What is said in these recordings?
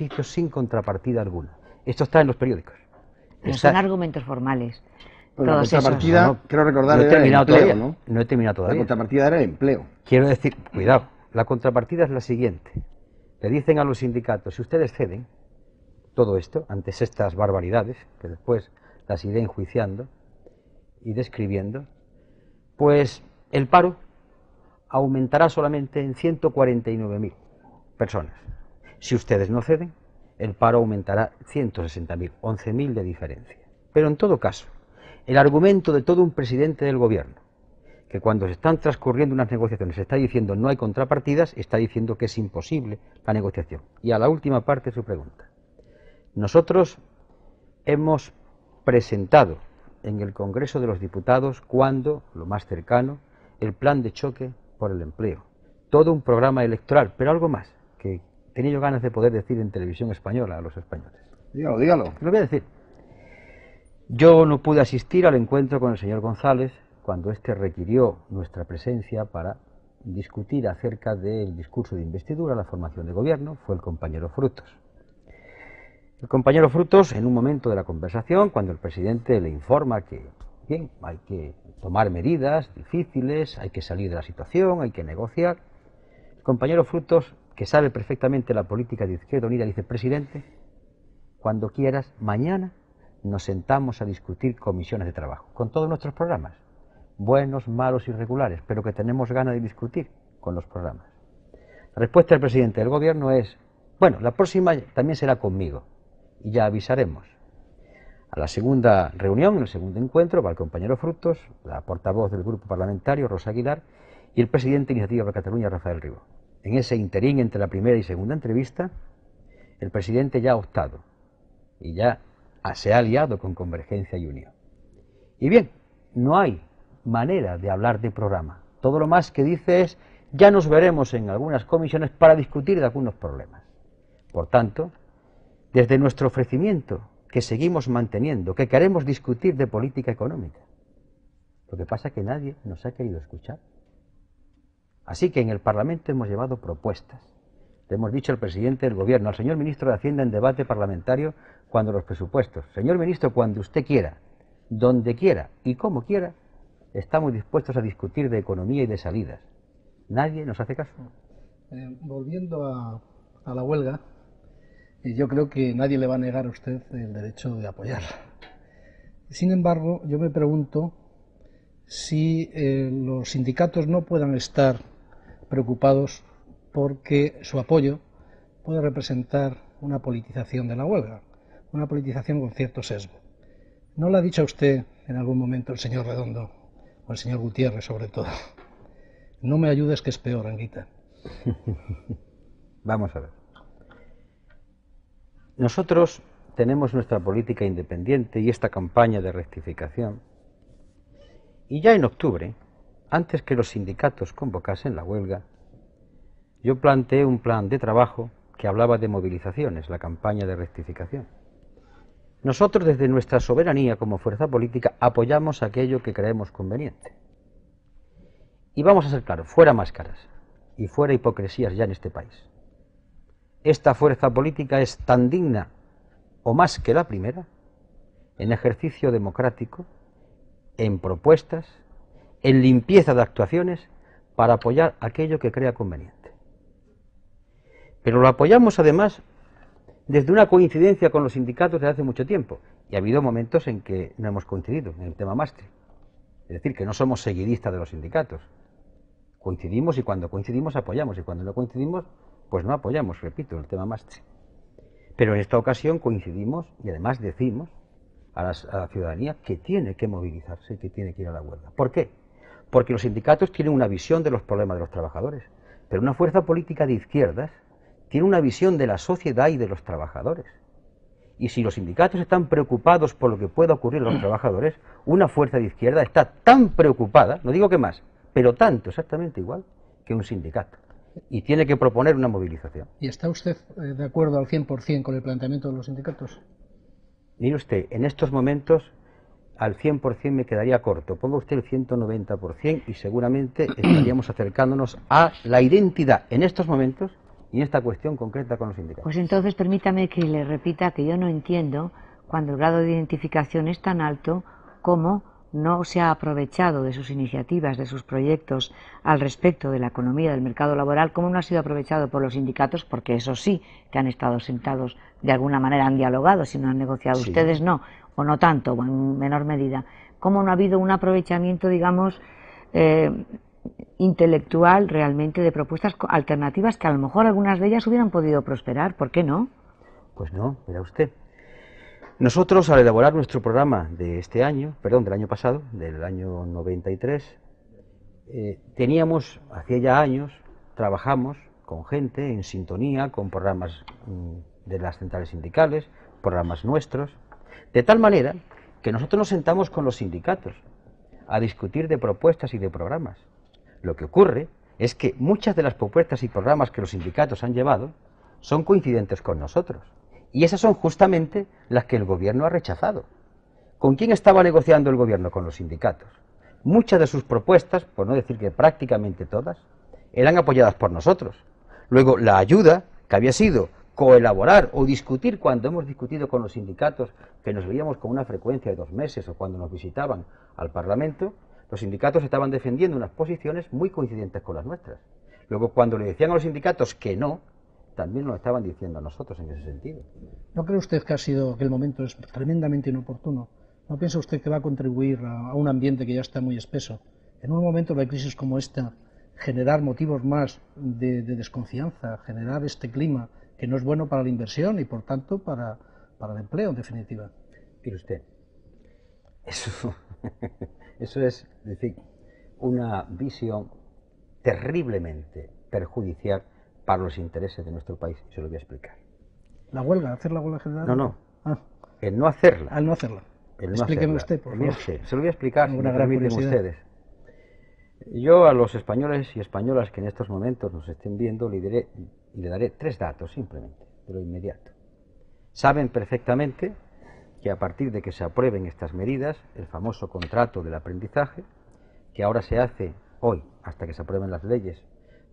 sitios sin contrapartida alguna. Esto está en los periódicos. No son argumentos formales. Pero la Todos contrapartida, esos. creo recordar, No he era el terminado empleo, todavía. ¿no? No he terminado todavía. La contrapartida era el empleo. Quiero decir, cuidado, la contrapartida es la siguiente. Le dicen a los sindicatos, si ustedes ceden todo esto, ante estas barbaridades, que después las iré enjuiciando y describiendo, pues el paro aumentará solamente en 149.000 personas. Si ustedes no ceden, el paro aumentará 160.000, 11.000 de diferencia. Pero en todo caso, el argumento de todo un presidente del gobierno, que cuando se están transcurriendo unas negociaciones está diciendo no hay contrapartidas, está diciendo que es imposible la negociación. Y a la última parte de su pregunta. Nosotros hemos presentado en el Congreso de los Diputados, cuando, lo más cercano, el plan de choque por el empleo. Todo un programa electoral, pero algo más, que tenía yo ganas de poder decir en televisión española a los españoles. Dígalo, dígalo. Lo voy a decir. Yo no pude asistir al encuentro con el señor González cuando éste requirió nuestra presencia para discutir acerca del discurso de investidura, la formación de gobierno. Fue el compañero Frutos. El compañero Frutos, en un momento de la conversación, cuando el presidente le informa que, bien, hay que tomar medidas difíciles, hay que salir de la situación, hay que negociar, el compañero Frutos, que sabe perfectamente la política de Izquierda Unida, dice: presidente, cuando quieras, mañana nos sentamos a discutir comisiones de trabajo, con todos nuestros programas, buenos, malos, irregulares, pero que tenemos ganas de discutir con los programas. La respuesta del presidente del gobierno es: bueno, la próxima también será conmigo, y ya avisaremos. A la segunda reunión, en el segundo encuentro, va el compañero Frutos, la portavoz del grupo parlamentario, Rosa Aguilar, y el presidente de Iniciativa per Catalunya, Rafael Ribó. En ese interín entre la primera y segunda entrevista, el presidente ya ha optado y ya se ha aliado con Convergencia y Unión. Y bien, no hay manera de hablar de programa. Todo lo más que dice es: ya nos veremos en algunas comisiones para discutir de algunos problemas. Por tanto, desde nuestro ofrecimiento, que seguimos manteniendo, que queremos discutir de política económica, lo que pasa es que nadie nos ha querido escuchar. Así que en el Parlamento hemos llevado propuestas. Le hemos dicho al presidente del gobierno, al señor ministro de Hacienda en debate parlamentario, cuando los presupuestos: señor ministro, cuando usted quiera, donde quiera y como quiera, estamos dispuestos a discutir de economía y de salidas. Nadie nos hace caso. Volviendo a la huelga, yo creo que nadie le va a negar a usted el derecho de apoyarla. Sin embargo, yo me pregunto si los sindicatos no puedan estar preocupados porque su apoyo puede representar una politización de la huelga, una politización con cierto sesgo. ¿No le ha dicho a usted en algún momento el señor Redondo, o el señor Gutiérrez sobre todo: no me ayudes que es peor, Anguita? Vamos a ver. Nosotros tenemos nuestra política independiente y esta campaña de rectificación. Y ya en octubre, antes que los sindicatos convocasen la huelga, yo planteé un plan de trabajo que hablaba de movilizaciones, la campaña de rectificación. Nosotros, desde nuestra soberanía como fuerza política, apoyamos aquello que creemos conveniente. Y vamos a ser claros: fuera máscaras y fuera hipocresías ya en este país. Esta fuerza política es tan digna o más que la primera en ejercicio democrático, en propuestas, en limpieza de actuaciones, para apoyar aquello que crea conveniente. Pero lo apoyamos además desde una coincidencia con los sindicatos desde hace mucho tiempo, y ha habido momentos en que no hemos coincidido en el tema Mastre. Es decir, que no somos seguidistas de los sindicatos. Coincidimos, y cuando coincidimos apoyamos, y cuando no coincidimos, pues no apoyamos, repito, el tema Mastre. Pero en esta ocasión coincidimos y además decimos a la ciudadanía que tiene que movilizarse, que tiene que ir a la huelga. ¿Por qué? Porque los sindicatos tienen una visión de los problemas de los trabajadores, pero una fuerza política de izquierdas tiene una visión de la sociedad y de los trabajadores. Y si los sindicatos están preocupados por lo que pueda ocurrir a los trabajadores, una fuerza de izquierda está tan preocupada, no digo que más, pero tanto, exactamente igual, que un sindicato. Y tiene que proponer una movilización. ¿Y está usted de acuerdo al 100% con el planteamiento de los sindicatos? Mire usted, en estos momentos al 100% me quedaría corto. Ponga usted el 190% y seguramente estaríamos acercándonos a la identidad en estos momentos y en esta cuestión concreta con los sindicatos. Pues entonces permítame que le repita que yo no entiendo cuando el grado de identificación es tan alto como no se ha aprovechado de sus iniciativas, de sus proyectos al respecto de la economía del mercado laboral, como no ha sido aprovechado por los sindicatos, porque eso sí, que han estado sentados de alguna manera, han dialogado, si no han negociado. Sí. Ustedes no, o no tanto, o en menor medida. ¿Cómo no ha habido un aprovechamiento, digamos, intelectual realmente de propuestas alternativas que a lo mejor algunas de ellas hubieran podido prosperar? ¿Por qué no? Pues no, mira usted. Nosotros, al elaborar nuestro programa de este año, perdón, del año pasado, del año 93, teníamos, hacía ya años, trabajamos con gente en sintonía, con programas de las centrales sindicales, programas nuestros, de tal manera que nosotros nos sentamos con los sindicatos a discutir de propuestas y de programas. Lo que ocurre es que muchas de las propuestas y programas que los sindicatos han llevado son coincidentes con nosotros. Y esas son justamente las que el gobierno ha rechazado. ¿Con quién estaba negociando el gobierno? Con los sindicatos. Muchas de sus propuestas, por no decir que prácticamente todas, eran apoyadas por nosotros. Luego, la ayuda, que había sido coelaborar o discutir, cuando hemos discutido con los sindicatos, que nos veíamos con una frecuencia de 2 meses o cuando nos visitaban al Parlamento, los sindicatos estaban defendiendo unas posiciones muy coincidentes con las nuestras. Luego, cuando le decían a los sindicatos que no, también lo estaban diciendo a nosotros en ese sentido. ¿No cree usted que el momento es tremendamente inoportuno? ¿No piensa usted que va a contribuir a un ambiente que ya está muy espeso? En un momento de crisis como esta, generar motivos más de desconfianza, generar este clima que no es bueno para la inversión y por tanto para el empleo en definitiva. Mire usted, eso es decir, una visión terriblemente perjudicial para los intereses de nuestro país, y se lo voy a explicar. ¿La huelga? ¿Hacer la huelga general? No. El no hacerla. El no hacerla. Explíqueme usted, por favor. Se lo voy a explicar, si me permiten ustedes. Yo a los españoles y españolas que en estos momentos nos estén viendo le daré 3 datos simplemente, de lo inmediato. Saben perfectamente que a partir de que se aprueben estas medidas, el famoso contrato del aprendizaje, que ahora se hace hoy, hasta que se aprueben las leyes,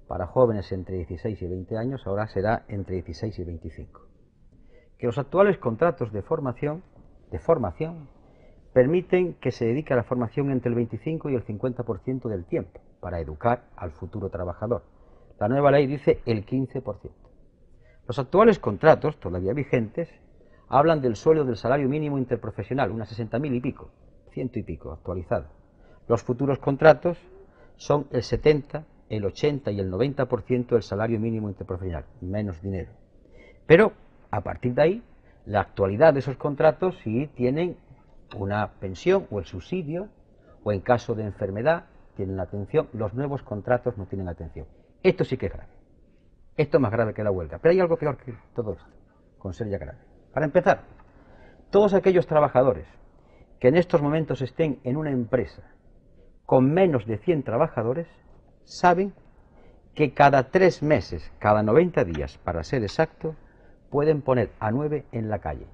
para jóvenes entre 16 y 20 años, ahora será entre 16 y 25. Que los actuales contratos de formación permiten que se dedique a la formación entre el 25 y el 50% del tiempo para educar al futuro trabajador. La nueva ley dice el 15%. Los actuales contratos, todavía vigentes, hablan del sueldo del salario mínimo interprofesional, unas 60.000 y pico, 100 y pico, actualizado. Los futuros contratos son el 70, el 80 y el 90% del salario mínimo interprofesional, menos dinero. Pero, a partir de ahí, la actualidad de esos contratos sí tienen una pensión o el subsidio, o en caso de enfermedad tienen la atención. Los nuevos contratos no tienen atención. Esto sí que es grave. Esto es más grave que la huelga. Pero hay algo peor que todo esto, con ser ya grave. Para empezar, todos aquellos trabajadores que en estos momentos estén en una empresa con menos de 100 trabajadores, saben que cada 3 meses, cada 90 días, para ser exacto, pueden poner a 9 en la calle.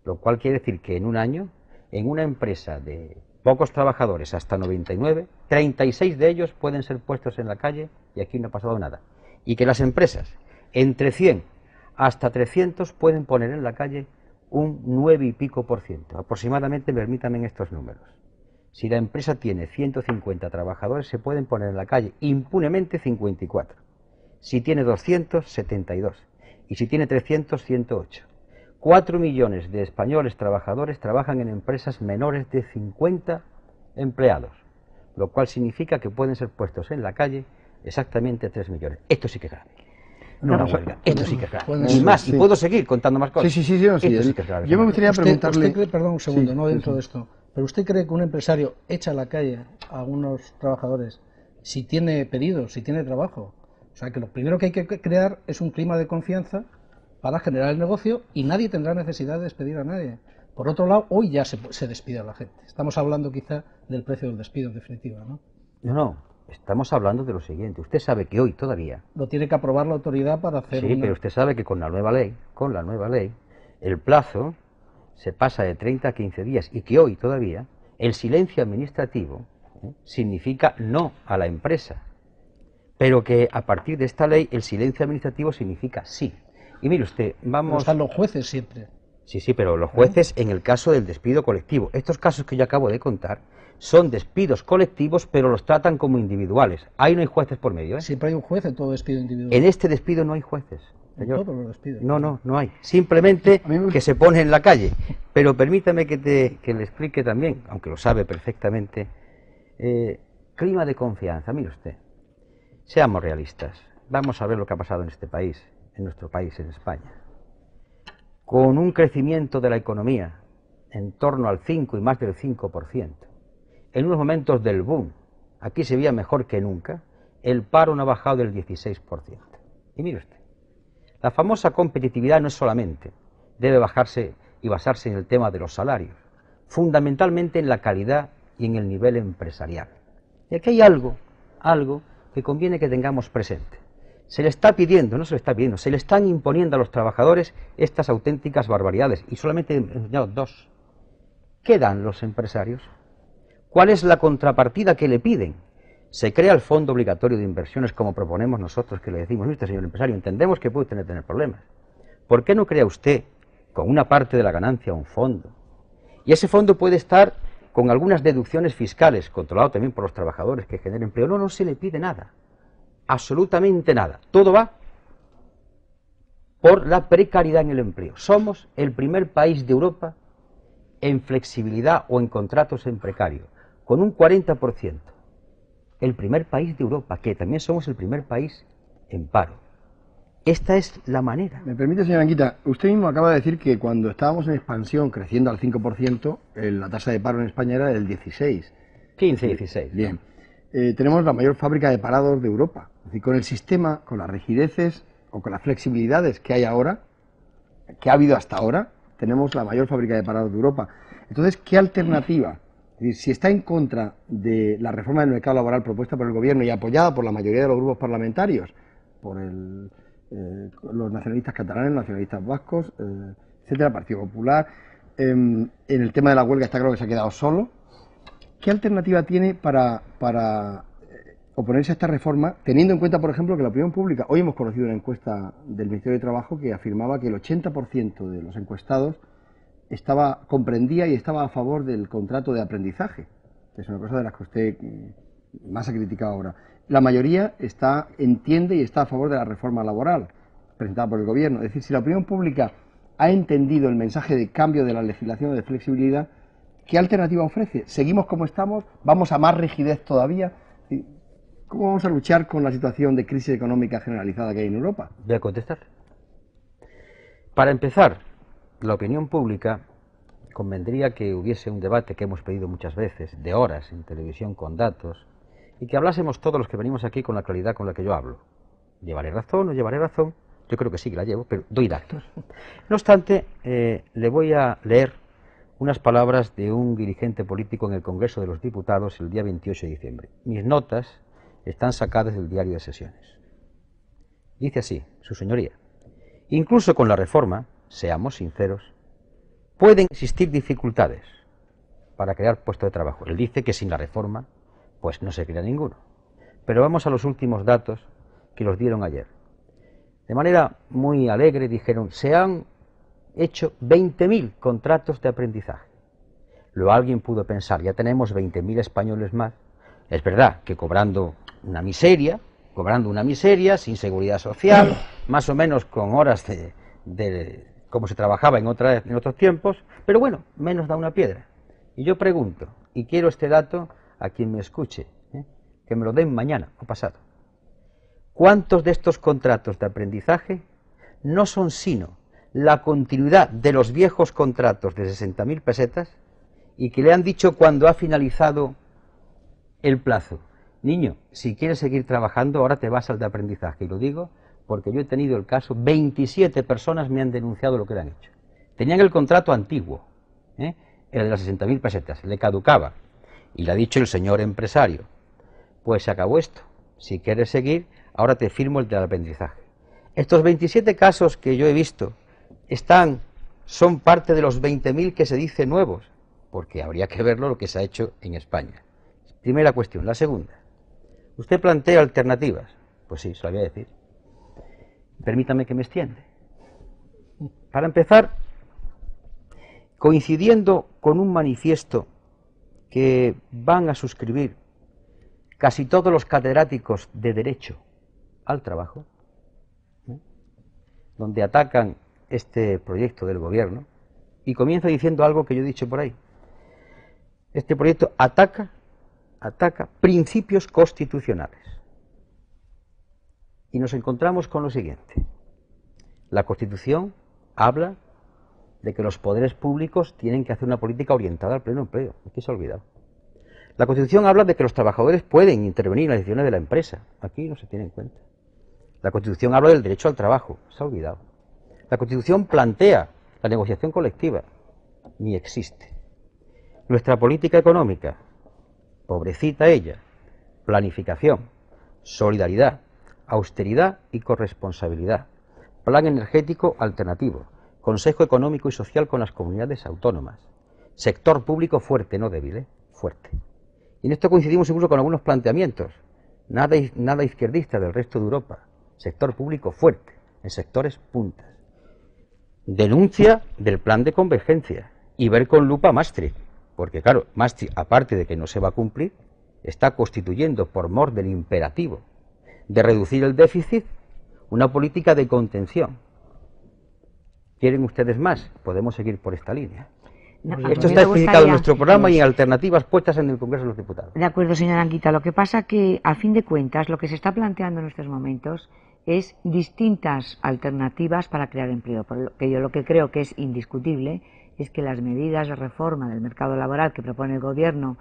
Lo cual quiere decir que en un año, en una empresa de pocos trabajadores, hasta 99, 36 de ellos pueden ser puestos en la calle y aquí no ha pasado nada. Y que las empresas, entre 100 hasta 300, pueden poner en la calle un 9 y pico por ciento. Aproximadamente, permítanme estos números. Si la empresa tiene 150 trabajadores, se pueden poner en la calle impunemente 54. Si tiene 200, 72. Y si tiene 300, 108. 4 millones de españoles trabajadores trabajan en empresas menores de 50 empleados, lo cual significa que pueden ser puestos en la calle exactamente 3 millones. Esto sí que es grave. No una huelga. Esto sí que es grave. Y más, y puedo seguir contando más cosas. Sí, sí que es grave. Yo me gustaría preguntarle... Usted cree, perdón un segundo, no dentro de esto, pero ¿usted cree que un empresario echa a la calle a algunos trabajadores si tiene pedidos, si tiene trabajo? O sea, que lo primero que hay que crear es un clima de confianza para generar el negocio y nadie tendrá necesidad de despedir a nadie. Por otro lado, hoy ya se despide a la gente. Estamos hablando quizá del precio del despido, en definitiva, ¿no? No, estamos hablando de lo siguiente. Usted sabe que hoy todavía... Lo tiene que aprobar la autoridad para hacer Sí, pero usted sabe que con la nueva ley, el plazo se pasa de 30 a 15 días y que hoy todavía el silencio administrativo significa no a la empresa. pero que a partir de esta ley el silencio administrativo significa sí. Y mire usted, vamos... Pero están los jueces siempre. Sí, sí, pero los jueces en el caso del despido colectivo. Estos casos que yo acabo de contar son despidos colectivos, pero los tratan como individuales. Ahí no hay jueces por medio, ¿eh? Siempre hay un juez en todo despido individual. En este despido no hay jueces, señor. En todos los despidos. No hay. Simplemente que se pone en la calle. Pero permítame que le explique también, aunque lo sabe perfectamente, clima de confianza. Mire usted, seamos realistas. Vamos a ver lo que ha pasado en este país, en nuestro país, en España. Con un crecimiento de la economía en torno al 5 y más del 5%, en unos momentos del boom, aquí se veía mejor que nunca, el paro no ha bajado del 16%. Y mire usted, la famosa competitividad no es solamente, debe bajarse y basarse en el tema de los salarios, fundamentalmente en la calidad y en el nivel empresarial. Y aquí hay algo que conviene que tengamos presente. Se le está pidiendo, no se le está pidiendo, se le están imponiendo a los trabajadores estas auténticas barbaridades, y solamente he enseñado dos. ¿Qué dan los empresarios? ¿Cuál es la contrapartida que le piden? Se crea el fondo obligatorio de inversiones como proponemos nosotros, que le decimos, mire, señor empresario, entendemos que puede tener problemas. ¿Por qué no crea usted con una parte de la ganancia un fondo? Y ese fondo puede estar con algunas deducciones fiscales, controlado también por los trabajadores que generen empleo. No se le pide nada. Absolutamente nada. Todo va por la precariedad en el empleo. Somos el primer país de Europa en flexibilidad o en contratos en precario, con un 40%. El primer país de Europa, que también somos el primer país en paro. Esta es la manera. Me permite, señora Anguita, usted mismo acaba de decir que cuando estábamos en expansión, creciendo al 5%, la tasa de paro en España era del 16. 15, 16. Bien. Tenemos la mayor fábrica de parados de Europa. Es decir, con el sistema, con las rigideces o con las flexibilidades que hay ahora, que ha habido hasta ahora, tenemos la mayor fábrica de parados de Europa. Entonces, ¿qué alternativa? Es decir, si está en contra de la reforma del mercado laboral propuesta por el Gobierno y apoyada por la mayoría de los grupos parlamentarios, por los nacionalistas catalanes, nacionalistas vascos, etcétera, Partido Popular, en el tema de la huelga está claro que se ha quedado solo. ¿Qué alternativa tiene para oponerse a esta reforma, teniendo en cuenta, por ejemplo, que la opinión pública, hoy hemos conocido una encuesta del Ministerio de Trabajo que afirmaba que el 80% de los encuestados comprendía y estaba a favor del contrato de aprendizaje, que es una cosa de las que usted más ha criticado ahora. La mayoría entiende y está a favor de la reforma laboral presentada por el Gobierno. Es decir, si la opinión pública ha entendido el mensaje de cambio de la legislación de flexibilidad, ¿qué alternativa ofrece? ¿Seguimos como estamos? ¿Vamos a más rigidez todavía? ¿Cómo vamos a luchar con la situación de crisis económica generalizada que hay en Europa? Voy a contestar. Para empezar, la opinión pública convendría que hubiese un debate que hemos pedido muchas veces, de horas en televisión con datos, y que hablásemos todos los que venimos aquí con la claridad con la que yo hablo. ¿Llevaré razón o llevaré razón? Yo creo que sí que la llevo, pero doy datos. No obstante, le voy a leer unas palabras de un dirigente político en el Congreso de los Diputados el día 28 de diciembre. Mis notas están sacadas del diario de sesiones. Dice así, su señoría, incluso con la reforma, seamos sinceros, pueden existir dificultades para crear puestos de trabajo. Él dice que sin la reforma, pues no se crea ninguno. Pero vamos a los últimos datos que los dieron ayer. De manera muy alegre dijeron, se han hecho 20.000 contratos de aprendizaje. Luego alguien pudo pensar, ya tenemos 20.000 españoles más. Es verdad que cobrando una miseria, sin seguridad social, más o menos con horas de como se trabajaba en otros tiempos, pero bueno, menos da una piedra. Y yo pregunto, y quiero este dato a quien me escuche, que me lo den mañana o pasado. ¿Cuántos de estos contratos de aprendizaje no son sino la continuidad de los viejos contratos de 60.000 pesetas y que le han dicho cuando ha finalizado el plazo, niño, si quieres seguir trabajando, ahora te vas al de aprendizaje? Y lo digo porque yo he tenido el caso, 27 personas me han denunciado lo que le han hecho. Tenían el contrato antiguo, el de las 60.000 pesetas, le caducaba, y le ha dicho el señor empresario, pues se acabó esto, si quieres seguir, ahora te firmo el del aprendizaje. Estos 27 casos que yo he visto son parte de los 20.000 que se dicen nuevos, porque habría que verlo lo que se ha hecho en España. Primera cuestión. La segunda, usted plantea alternativas. Pues sí, se lo voy a decir. Permítame que me extienda. Para empezar, coincidiendo con un manifiesto que van a suscribir casi todos los catedráticos de Derecho al Trabajo, donde atacan este proyecto del gobierno, y comienzo diciendo algo que yo he dicho por ahí. Este proyecto ataca principios constitucionales. Y nos encontramos con lo siguiente. La Constitución habla de que los poderes públicos tienen que hacer una política orientada al pleno empleo. Aquí se ha olvidado. La Constitución habla de que los trabajadores pueden intervenir en las decisiones de la empresa. Aquí no se tiene en cuenta. La Constitución habla del derecho al trabajo. Se ha olvidado. La Constitución plantea la negociación colectiva. Ni existe. Nuestra política económica, pobrecita ella, planificación, solidaridad, austeridad y corresponsabilidad, plan energético alternativo, Consejo Económico y Social con las comunidades autónomas, sector público fuerte, no débil, fuerte. Y en esto coincidimos incluso con algunos planteamientos, nada izquierdista del resto de Europa, sector público fuerte, en sectores puntas. Denuncia del plan de convergencia y ver con lupa Maastricht, porque claro, Maastricht, aparte de que no se va a cumplir, está constituyendo por mor del imperativo de reducir el déficit una política de contención. ¿Quieren ustedes más? Podemos seguir por esta línea. No, esto está explicado en nuestro programa y en alternativas puestas en el Congreso de los Diputados. De acuerdo, señora Anguita. Lo que pasa que, a fin de cuentas, lo que se está planteando en estos momentos es distintas alternativas para crear empleo. Por lo que yo lo que creo que es indiscutible es que las medidas de reforma del mercado laboral que propone el Gobierno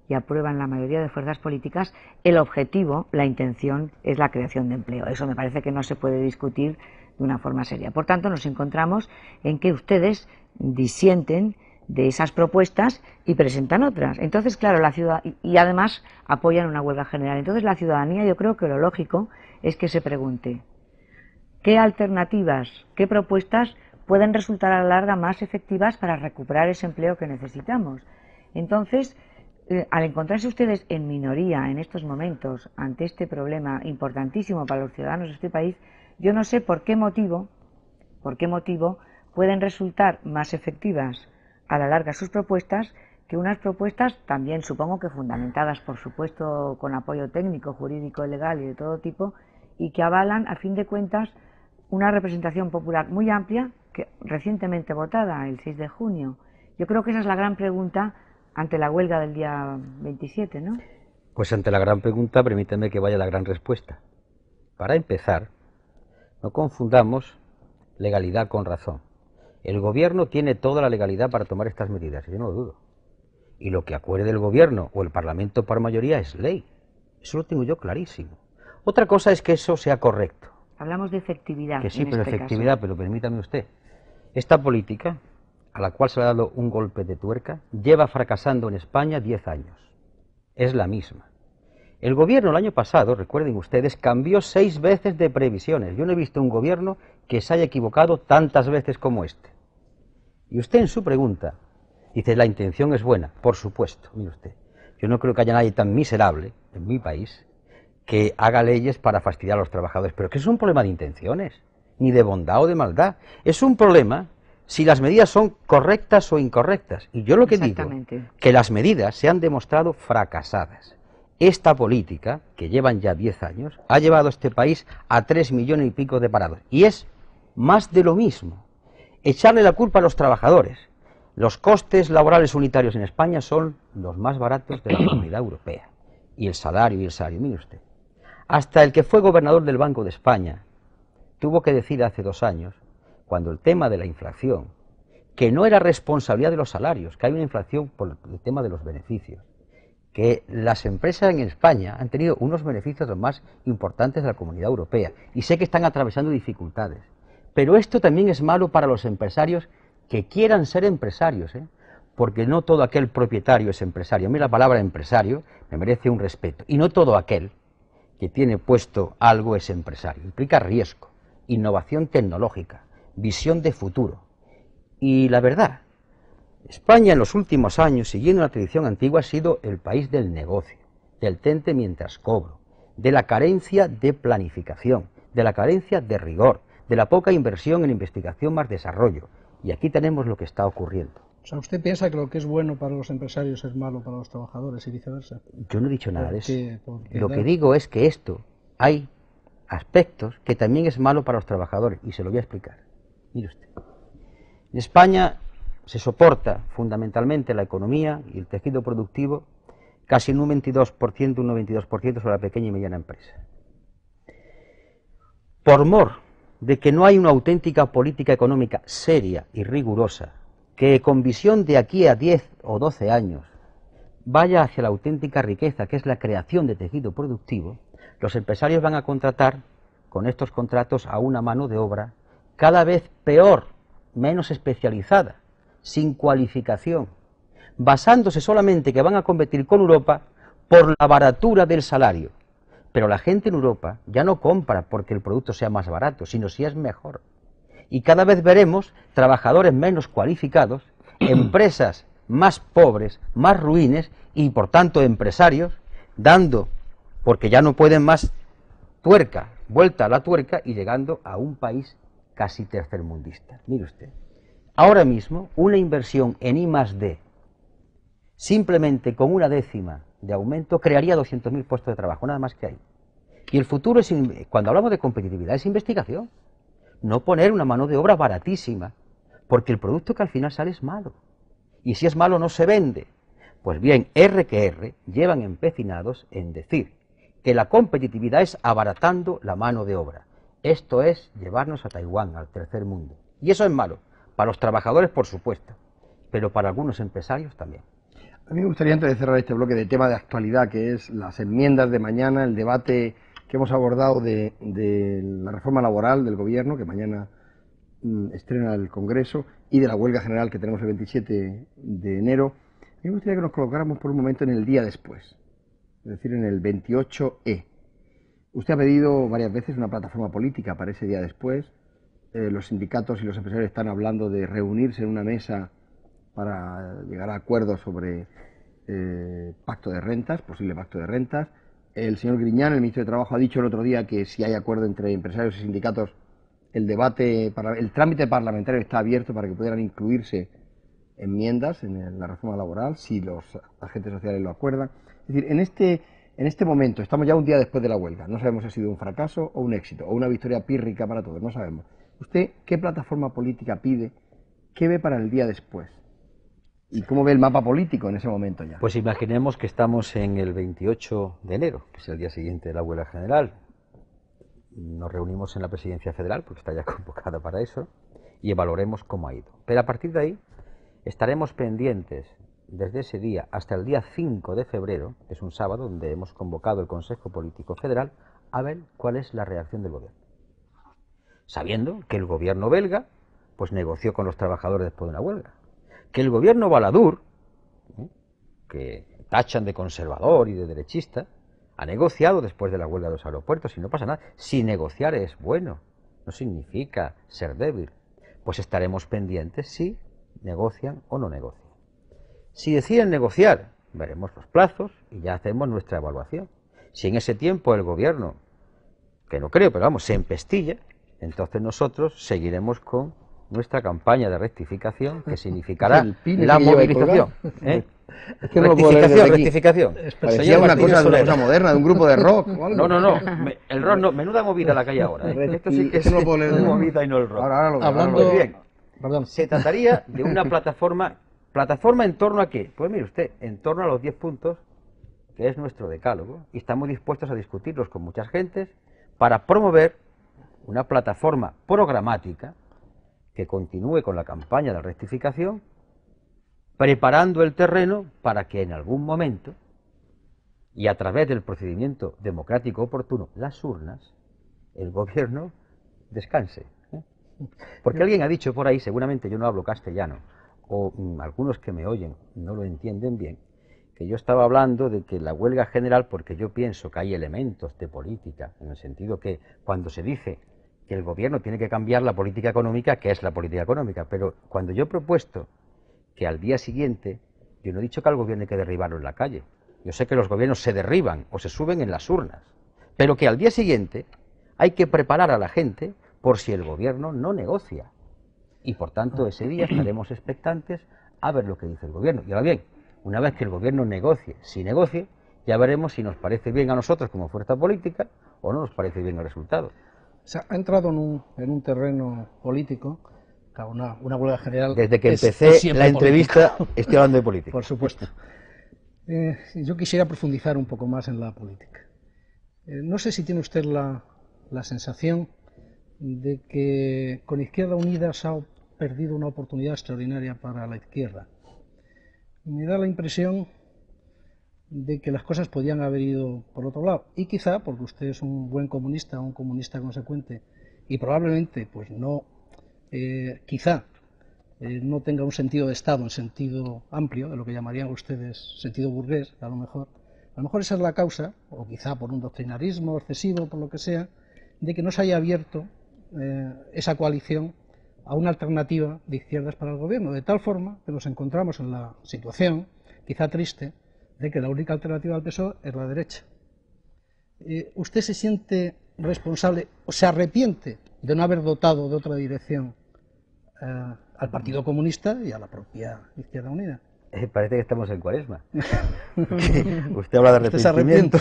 y aprueban la mayoría de fuerzas políticas, el objetivo, la intención, es la creación de empleo. Eso me parece que no se puede discutir de una forma seria. Por tanto, nos encontramos en que ustedes disienten de esas propuestas y presentan otras. Entonces, claro, la ciudad y además apoyan una huelga general. Entonces, la ciudadanía, yo creo que lo lógico es que se pregunte qué alternativas, qué propuestas pueden resultar a la larga más efectivas para recuperar ese empleo que necesitamos. Entonces, al encontrarse ustedes en minoría en estos momentos ante este problema importantísimo para los ciudadanos de este país, yo no sé por qué motivo pueden resultar más efectivas a la larga sus propuestas que unas propuestas también supongo que fundamentadas, por supuesto, con apoyo técnico, jurídico, legal y de todo tipo, y que avalan, a fin de cuentas, una representación popular muy amplia, que recientemente votada el 6 de junio. Yo creo que esa es la gran pregunta ante la huelga del día 27, ¿no? Pues ante la gran pregunta, permíteme que vaya la gran respuesta. Para empezar, no confundamos legalidad con razón. El Gobierno tiene toda la legalidad para tomar estas medidas, yo no lo dudo. Y lo que acuerde el Gobierno o el Parlamento por mayoría es ley. Eso lo tengo yo clarísimo. Otra cosa es que eso sea correcto. Hablamos de efectividad. Que sí, en pero este efectividad, caso. pero permítame usted. Esta política, a la cual se le ha dado un golpe de tuerca, lleva fracasando en España 10 años. Es la misma. El Gobierno el año pasado, recuerden ustedes, cambió 6 veces de previsiones. Yo no he visto un Gobierno que se haya equivocado tantas veces como este. Y usted en su pregunta dice, la intención es buena. Por supuesto, mire usted. Yo no creo que haya nadie tan miserable en mi país que haga leyes para fastidiar a los trabajadores. Pero que es un problema de intenciones, ni de bondad o de maldad. Es un problema si las medidas son correctas o incorrectas. Y yo lo que digo, que las medidas se han demostrado fracasadas. Esta política, que llevan ya 10 años, ha llevado a este país a 3 millones y pico de parados. Y es más de lo mismo. Echarle la culpa a los trabajadores. Los costes laborales unitarios en España son los más baratos de la Comunidad Europea. Y el salario, mire usted. Hasta el que fue gobernador del Banco de España tuvo que decir hace 2 años, cuando el tema de la inflación, que no era responsabilidad de los salarios, que hay una inflación por el tema de los beneficios, que las empresas en España han tenido unos beneficios los más importantes de la Comunidad Europea, y sé que están atravesando dificultades, pero esto también es malo para los empresarios que quieran ser empresarios, porque no todo aquel propietario es empresario. A mí la palabra empresario me merece un respeto, y no todo aquel que tiene puesto algo es empresario. Implica riesgo, innovación tecnológica, visión de futuro. Y la verdad, España en los últimos años, siguiendo una tradición antigua, ha sido el país del negocio, del tente mientras cobro, de la carencia de planificación, de la carencia de rigor, de la poca inversión en investigación más desarrollo. Y aquí tenemos lo que está ocurriendo. O sea, ¿usted piensa que lo que es bueno para los empresarios es malo para los trabajadores y viceversa? Yo no he dicho nada de eso. Porque Lo que digo es que esto hay aspectos que también es malo para los trabajadores, y se lo voy a explicar. Mire usted. En España se soporta fundamentalmente la economía y el tejido productivo casi en un 22%, un 92% sobre la pequeña y mediana empresa. Por mor de que no hay una auténtica política económica seria y rigurosa, que con visión de aquí a 10 o 12 años vaya hacia la auténtica riqueza, que es la creación de tejido productivo, los empresarios van a contratar con estos contratos a una mano de obra cada vez peor, menos especializada, sin cualificación, basándose solamente que van a competir con Europa por la baratura del salario. Pero la gente en Europa ya no compra porque el producto sea más barato, sino si es mejor. Y cada vez veremos trabajadores menos cualificados, empresas más pobres, más ruines y por tanto empresarios dando, porque ya no pueden más, vuelta a la tuerca y llegando a un país casi tercermundista. Mire usted, ahora mismo una inversión en I+D, simplemente con una décima de aumento, crearía 200.000 puestos de trabajo, nada más que hay. Y el futuro, cuando hablamos de competitividad, es investigación. No poner una mano de obra baratísima, porque el producto que al final sale es malo. Y si es malo no se vende. Pues bien, R que R llevan empecinados en decir que la competitividad es abaratando la mano de obra. Esto es llevarnos a Taiwán, al tercer mundo. Y eso es malo, para los trabajadores por supuesto, pero para algunos empresarios también. A mí me gustaría, antes de cerrar este bloque de tema de actualidad, que es las enmiendas de mañana, el debate que hemos abordado de la reforma laboral del gobierno, que mañana estrena el Congreso, y de la huelga general que tenemos el 27 de enero, a mí me gustaría que nos colocáramos por un momento en el día después, es decir, en el 28E. Usted ha pedido varias veces una plataforma política para ese día después. Los sindicatos y los empresarios están hablando de reunirse en una mesa para llegar a acuerdos sobre pacto de rentas, posible pacto de rentas. El señor Griñán, el ministro de Trabajo, ha dicho el otro día que si hay acuerdo entre empresarios y sindicatos, el trámite parlamentario está abierto para que pudieran incluirse enmiendas en la reforma laboral, si los agentes sociales lo acuerdan. Es decir, en este momento, estamos ya un día después de la huelga, no sabemos si ha sido un fracaso o un éxito, o una victoria pírrica para todos, no sabemos. ¿Usted qué plataforma política pide? ¿Qué ve para el día después? ¿Y cómo ve el mapa político en ese momento ya? Pues imaginemos que estamos en el 28 de enero, que es el día siguiente de la huelga general. Nos reunimos en la Presidencia Federal, porque está ya convocada para eso, y evaluaremos cómo ha ido. Pero a partir de ahí estaremos pendientes desde ese día hasta el día 5 de febrero, que es un sábado, donde hemos convocado el Consejo Político Federal, a ver cuál es la reacción del gobierno. Sabiendo que el gobierno belga pues negoció con los trabajadores después de una huelga. Que el gobierno baladúr, que tachan de conservador y de derechista, ha negociado después de la huelga de los aeropuertos y no pasa nada. Si negociar es bueno, no significa ser débil. Pues estaremos pendientes si negocian o no negocian. Si deciden negociar, veremos los plazos y ya hacemos nuestra evaluación. Si en ese tiempo el gobierno, que no creo, pero vamos, se empestilla, entonces nosotros seguiremos con nuestra campaña de rectificación, que significará la movilización. Es que no rectificación. Parecía una cosa moderna, de un grupo de rock. No, el rock no, menuda movida la que hay ahora. Esto sí que es una movida y no el rock. Hablando bien, se trataría de una plataforma en torno a qué. Pues mire usted, en torno a los 10 puntos, que es nuestro decálogo, y estamos dispuestos a discutirlos con muchas gentes para promover una plataforma programática que continúe con la campaña de rectificación, preparando el terreno para que en algún momento, y a través del procedimiento democrático oportuno, las urnas, el gobierno descanse. Porque alguien ha dicho por ahí, seguramente yo no hablo castellano, o algunos que me oyen no lo entienden bien, que yo estaba hablando de que la huelga general, porque yo pienso que hay elementos de política, en el sentido que cuando se dice que el gobierno tiene que cambiar la política económica, ¿qué es la política económica? Pero cuando yo he propuesto que al día siguiente, yo no he dicho que al gobierno hay que derribarlo en la calle. Yo sé que los gobiernos se derriban o se suben en las urnas, pero que al día siguiente hay que preparar a la gente por si el gobierno no negocia. Y por tanto ese día estaremos expectantes a ver lo que dice el gobierno. Y ahora bien, una vez que el gobierno negocie, si negocie, ya veremos si nos parece bien a nosotros como fuerza política o no nos parece bien el resultado. O sea, ha entrado en un terreno político, una huelga general. Desde que empecé la entrevista estoy hablando de política. Por supuesto. Yo quisiera profundizar un poco más en la política. No sé si tiene usted la sensación de que con Izquierda Unida se ha perdido una oportunidad extraordinaria para la izquierda. Me da la impresión de que las cosas podían haber ido por otro lado, y quizá porque usted es un buen comunista, un comunista consecuente, y probablemente pues no, no tenga un sentido de Estado en sentido amplio, de lo que llamarían ustedes sentido burgués, a lo mejor esa es la causa, o quizá por un doctrinarismo excesivo, por lo que sea, de que no se haya abierto esa coalición a una alternativa de izquierdas para el gobierno, de tal forma que nos encontramos en la situación, quizá triste, de que la única alternativa al PSOE es la derecha. ¿Usted se siente responsable o se arrepiente de no haber dotado de otra dirección al Partido Comunista y a la propia Izquierda Unida? Parece que estamos en Cuaresma. Usted habla de arrepentimiento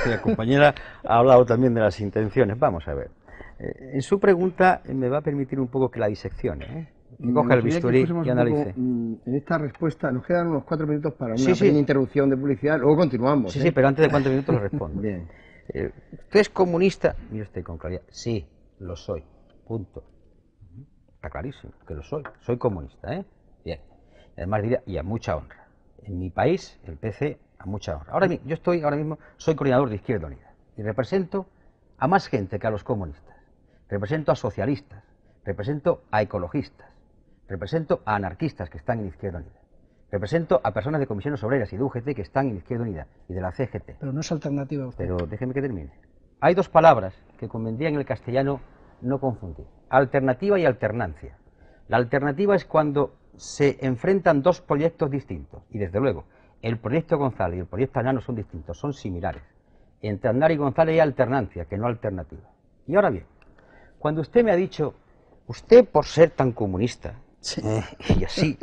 y la compañera ha hablado también de las intenciones. Vamos a ver. En su pregunta me va a permitir un poco que la diseccione, que coja el bisturí y analice. En esta respuesta nos quedan unos 4 minutos para una pequeña interrupción de publicidad, luego continuamos. Sí, pero antes de 4 minutos lo respondo. Bien. ¿Usted es comunista? Mire usted con claridad. Sí, lo soy. Punto. Está clarísimo que lo soy. Soy comunista, ¿eh? Bien. Además diría, y a mucha honra. En mi país, el PC, a mucha honra. Ahora mismo soy coordinador de Izquierda Unida y represento a más gente que a los comunistas. Represento a socialistas, represento a ecologistas, represento a anarquistas que están en Izquierda Unida, represento a personas de comisiones obreras y de UGT que están en Izquierda Unida y de la CGT. Pero no es alternativa usted. Pero déjeme que termine. Hay 2 palabras que convendría en el castellano no confundir: alternativa y alternancia. La alternativa es cuando se enfrentan 2 proyectos distintos, y desde luego el proyecto González y el proyecto Aznar no son distintos, son similares. Entre Aznar y González hay alternancia, que no alternativa. Y ahora bien, cuando usted me ha dicho, usted por ser tan comunista, sí. Y así,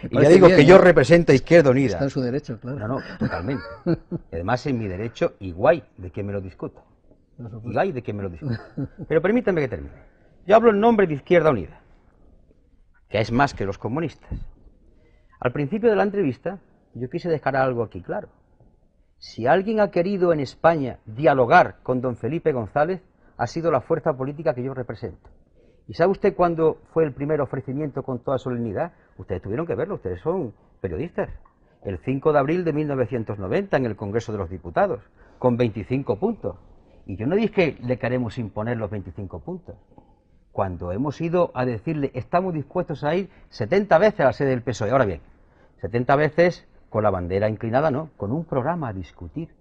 y ya digo bien, que yo represento a Izquierda Unida. Está en su derecho, claro. No, totalmente. Además, en mi derecho, igual de que me lo discuta. Igual de que me lo discuta. Pero permítanme que termine. Yo hablo en nombre de Izquierda Unida, que es más que los comunistas. Al principio de la entrevista, yo quise dejar algo aquí claro. Si alguien ha querido en España dialogar con don Felipe González, ha sido la fuerza política que yo represento. ¿Y sabe usted cuándo fue el primer ofrecimiento con toda solemnidad? Ustedes tuvieron que verlo, ustedes son periodistas. El 5 de abril de 1990 en el Congreso de los Diputados, con 25 puntos. Y yo no dije que le queremos imponer los 25 puntos. Cuando hemos ido a decirle, estamos dispuestos a ir 70 veces a la sede del PSOE. Ahora bien, 70 veces con la bandera inclinada, no, con un programa a discutir.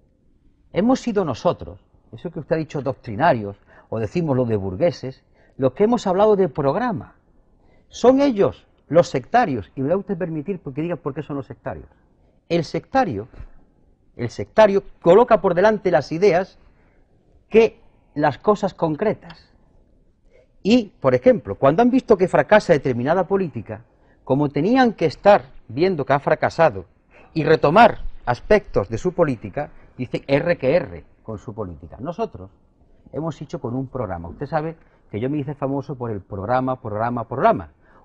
Hemos sido nosotros, eso que usted ha dicho doctrinarios, o decimos lo de burgueses, los que hemos hablado de programa. Son ellos, los sectarios, y me va a usted permitir que diga por qué son los sectarios. El sectario coloca por delante las ideas que las cosas concretas. Y, por ejemplo, cuando han visto que fracasa determinada política, como tenían que estar viendo que ha fracasado y retomar aspectos de su política, dicen R que R con su política. Nosotros hemos hecho con un programa. Usted sabe que yo me hice famoso por el programa.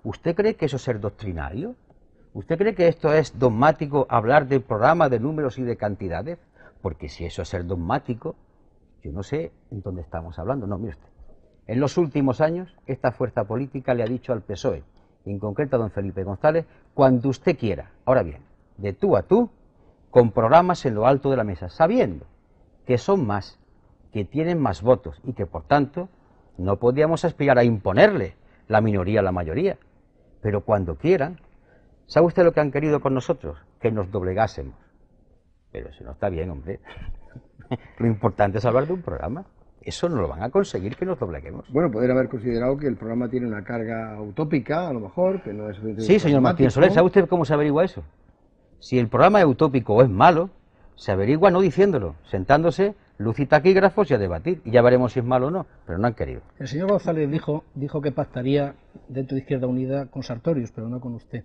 ¿Usted cree que eso es ser doctrinario? ¿Usted cree que esto es dogmático, hablar del programa, de números y de cantidades? Porque si eso es ser dogmático, yo no sé en dónde estamos hablando. No, mire usted. En los últimos años, esta fuerza política le ha dicho al PSOE, en concreto a don Felipe González, cuando usted quiera, ahora bien, de tú a tú, con programas en lo alto de la mesa, sabiendo que son más, que tienen más votos y que, por tanto, no podíamos aspirar a imponerle la minoría a la mayoría. Pero cuando quieran, ¿sabe usted lo que han querido con nosotros? Que nos doblegásemos. Pero eso no está bien, hombre. Lo importante es hablar de un programa. Eso no lo van a conseguir que nos dobleguemos. Bueno, podrían haber considerado que el programa tiene una carga utópica, a lo mejor, que no es... Sí, señor Martínez Soler, ¿sabe usted cómo se averigua eso? Si el programa es utópico o es malo, se averigua no diciéndolo, sentándose luz y taquígrafos y a debatir. Y ya veremos si es malo o no, pero no han querido. El señor González dijo que pactaría dentro de Izquierda Unida con Sartorius, pero no con usted.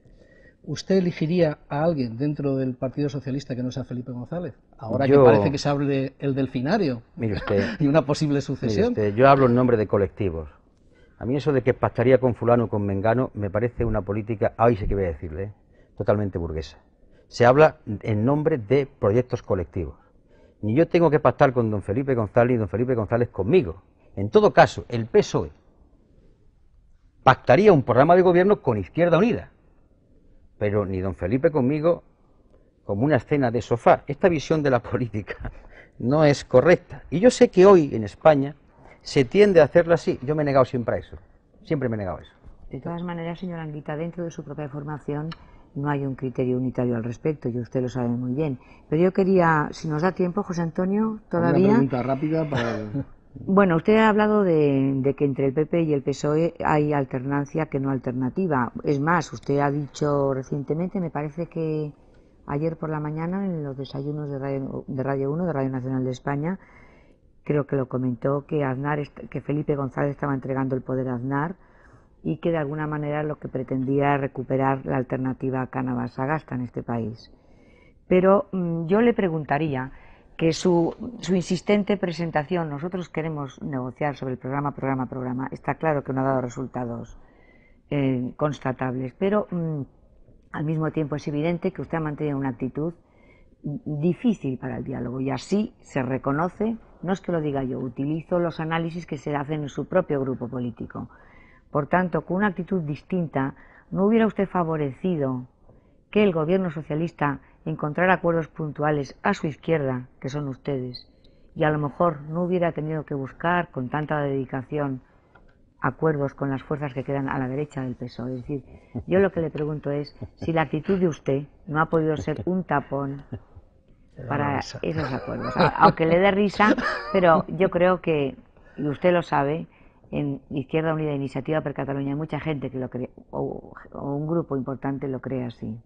¿Usted elegiría a alguien dentro del Partido Socialista que no sea Felipe González? Ahora que parece que se abre el delfinario mire usted, y una posible sucesión. Mire usted, yo hablo en nombre de colectivos. A mí eso de que pactaría con fulano o con mengano me parece una política, ahí sí que voy a decirle, totalmente burguesa. Se habla en nombre de proyectos colectivos. Ni yo tengo que pactar con don Felipe González ni don Felipe González conmigo. En todo caso, el PSOE pactaría un programa de gobierno con Izquierda Unida, pero ni don Felipe conmigo como una escena de sofá. Esta visión de la política no es correcta. Y yo sé que hoy en España se tiende a hacerlo así. Yo me he negado siempre a eso. Siempre me he negado a eso. De todas maneras, señora Anguita, dentro de su propia formación no hay un criterio unitario al respecto, y usted lo sabe muy bien. Pero yo quería, si nos da tiempo, José Antonio, todavía... Una pregunta rápida para... Bueno, usted ha hablado de que entre el PP y el PSOE hay alternancia que no alternativa. Es más, usted ha dicho recientemente, me parece que ayer por la mañana, en los desayunos de Radio 1, de Radio Nacional de España, creo que lo comentó, que Felipe González estaba entregando el poder a Aznar y que de alguna manera lo que pretendía era recuperar la alternativa Cánovas-Sagasta en este país. Pero yo le preguntaría que su insistente presentación, nosotros queremos negociar sobre el programa, está claro que no ha dado resultados constatables, pero al mismo tiempo es evidente que usted ha mantenido una actitud difícil para el diálogo, y así se reconoce, no es que lo diga yo, utilizo los análisis que se hacen en su propio grupo político. Por tanto, con una actitud distinta, ¿no hubiera usted favorecido que el gobierno socialista encontrara acuerdos puntuales a su izquierda, que son ustedes, y a lo mejor no hubiera tenido que buscar con tanta dedicación acuerdos con las fuerzas que quedan a la derecha del PSOE? Es decir, yo lo que le pregunto es si la actitud de usted no ha podido ser un tapón para esos acuerdos, aunque le dé risa, pero yo creo que, y usted lo sabe, en Izquierda Unida e Iniciativa per Cataluña hay mucha gente que lo cree, o un grupo importante lo cree así.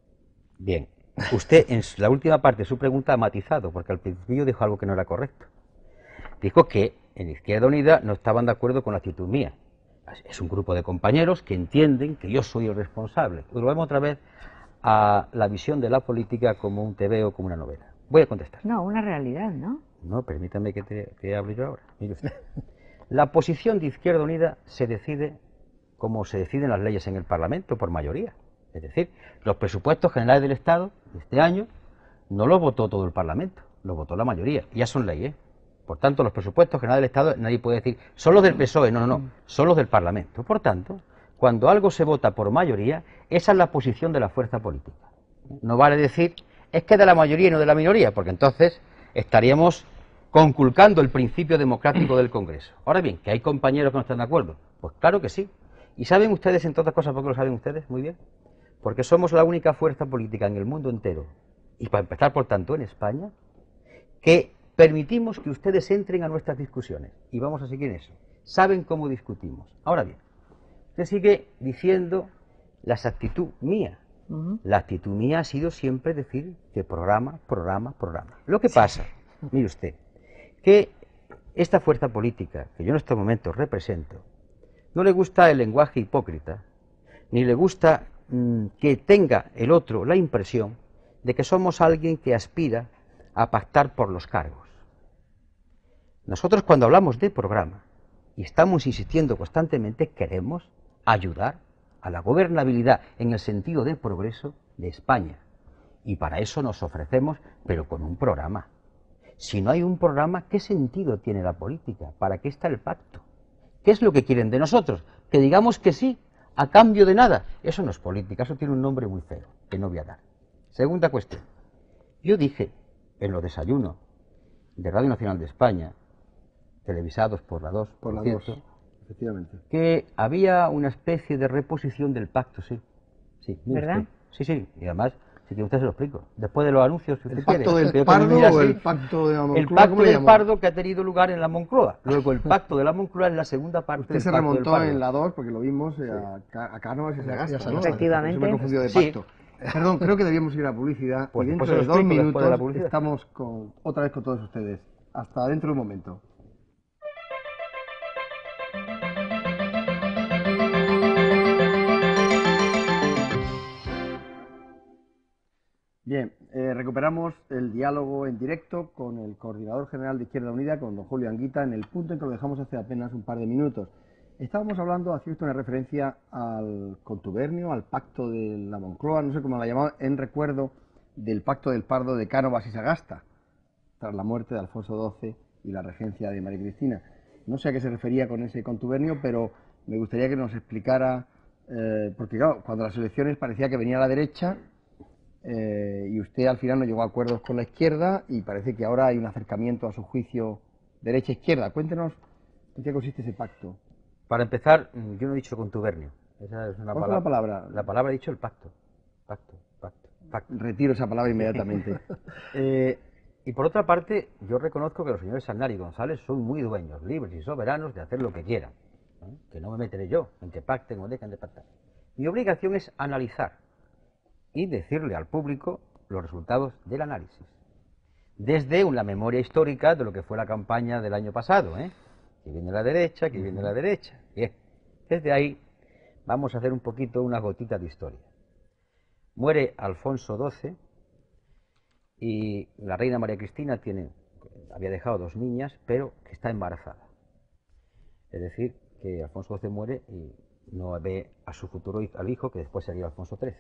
Bien, usted en la última parte de su pregunta ha matizado, porque al principio dijo algo que no era correcto. Dijo que en Izquierda Unida no estaban de acuerdo con la actitud mía. Es un grupo de compañeros que entienden que yo soy el responsable. Volvemos otra vez a la visión de la política como un tebeo, como una novela. Voy a contestar. No, una realidad, ¿no? No, permítame que hable yo ahora. Mire usted. La posición de Izquierda Unida se decide como se deciden las leyes en el Parlamento, por mayoría. Es decir, los presupuestos generales del Estado de este año no los votó todo el Parlamento, los votó la mayoría, y ya son leyes. Por tanto, los presupuestos generales del Estado, nadie puede decir, son los del PSOE, no, son los del Parlamento. Por tanto, cuando algo se vota por mayoría, esa es la posición de la fuerza política. No vale decir, es que de la mayoría y no de la minoría, porque entonces estaríamos conculcando el principio democrático del Congreso. Ahora bien, ¿que hay compañeros que no están de acuerdo? Pues claro que sí. ¿Y saben ustedes, entre otras cosas, por qué lo saben ustedes? Muy bien. Porque somos la única fuerza política en el mundo entero, y para empezar, por tanto, en España, que permitimos que ustedes entren a nuestras discusiones. Y vamos a seguir en eso. Saben cómo discutimos. Ahora bien, usted sigue diciendo la actitud mía. La actitud mía ha sido siempre decir que programa. Lo que pasa, mire usted, que esta fuerza política, que yo en estos momentos represento, no le gusta el lenguaje hipócrita, ni le gusta que tenga el otro la impresión de que somos alguien que aspira a pactar por los cargos. Nosotros, cuando hablamos de programa, y estamos insistiendo constantemente, queremos ayudar a la gobernabilidad en el sentido de progreso de España, y para eso nos ofrecemos, pero con un programa. Si no hay un programa, ¿qué sentido tiene la política? ¿Para qué está el pacto? ¿Qué es lo que quieren de nosotros? Que digamos que sí, a cambio de nada. Eso no es política, eso tiene un nombre muy feo, que no voy a dar. Segunda cuestión. Yo dije en los desayunos de Radio Nacional de España, televisados por la 2, por la 2, efectivamente, que había una especie de reposición del pacto, sí. Sí, ¿verdad? Sí, y además, si quiere usted se lo explico. Después de los anuncios, si usted ¿el pacto quiere, del Pardo o el pacto de la Moncloa? El pacto del Pardo que ha tenido lugar en la Moncloa. Luego el pacto de la Moncloa es la segunda parte usted del se pacto remontó del Pardo. en la 2 porque lo vimos a Cánovas y a Sagasta, ¿no? Efectivamente. Se me confundió de pacto. Perdón, creo que debíamos ir a publicidad, Pues y dentro después de se lo 2 explico, después de la minutos publicidad. estamos otra vez con todos ustedes. Hasta dentro de un momento. Bien, recuperamos el diálogo en directo con el coordinador general de Izquierda Unida, con don Julio Anguita, en el punto en que lo dejamos hace apenas un par de minutos. Estábamos hablando, hacía usted una referencia al contubernio, al pacto de la Moncloa, no sé cómo la llamaba, en recuerdo del pacto del Pardo de Cánovas y Sagasta, tras la muerte de Alfonso XII y la regencia de María Cristina. No sé a qué se refería con ese contubernio, pero me gustaría que nos explicara, porque claro, cuando las elecciones parecía que venía a la derecha, y usted al final no llegó a acuerdos con la izquierda y parece que ahora hay un acercamiento a su juicio derecha-izquierda. Cuéntenos en qué consiste ese pacto. Para empezar, yo no he dicho contubernio. Esa es una ¿Cuál fue la palabra? La palabra he dicho el pacto. Pacto. Retiro esa palabra inmediatamente. Y por otra parte, yo reconozco que los señores Aznar y González son muy dueños, libres y soberanos de hacer lo que quieran, ¿no? Que no me meteré yo en que pacten o dejen de pactar. Mi obligación es analizar y decirle al público los resultados del análisis. Desde una memoria histórica de lo que fue la campaña del año pasado, que viene la derecha, que viene la derecha. Bien, desde ahí vamos a hacer un poquito unas gotitas de historia. Muere Alfonso XII y la reina María Cristina había dejado 2 niñas, pero que está embarazada. Es decir, que Alfonso XII muere y no ve a su futuro al hijo, que después sería Alfonso XIII.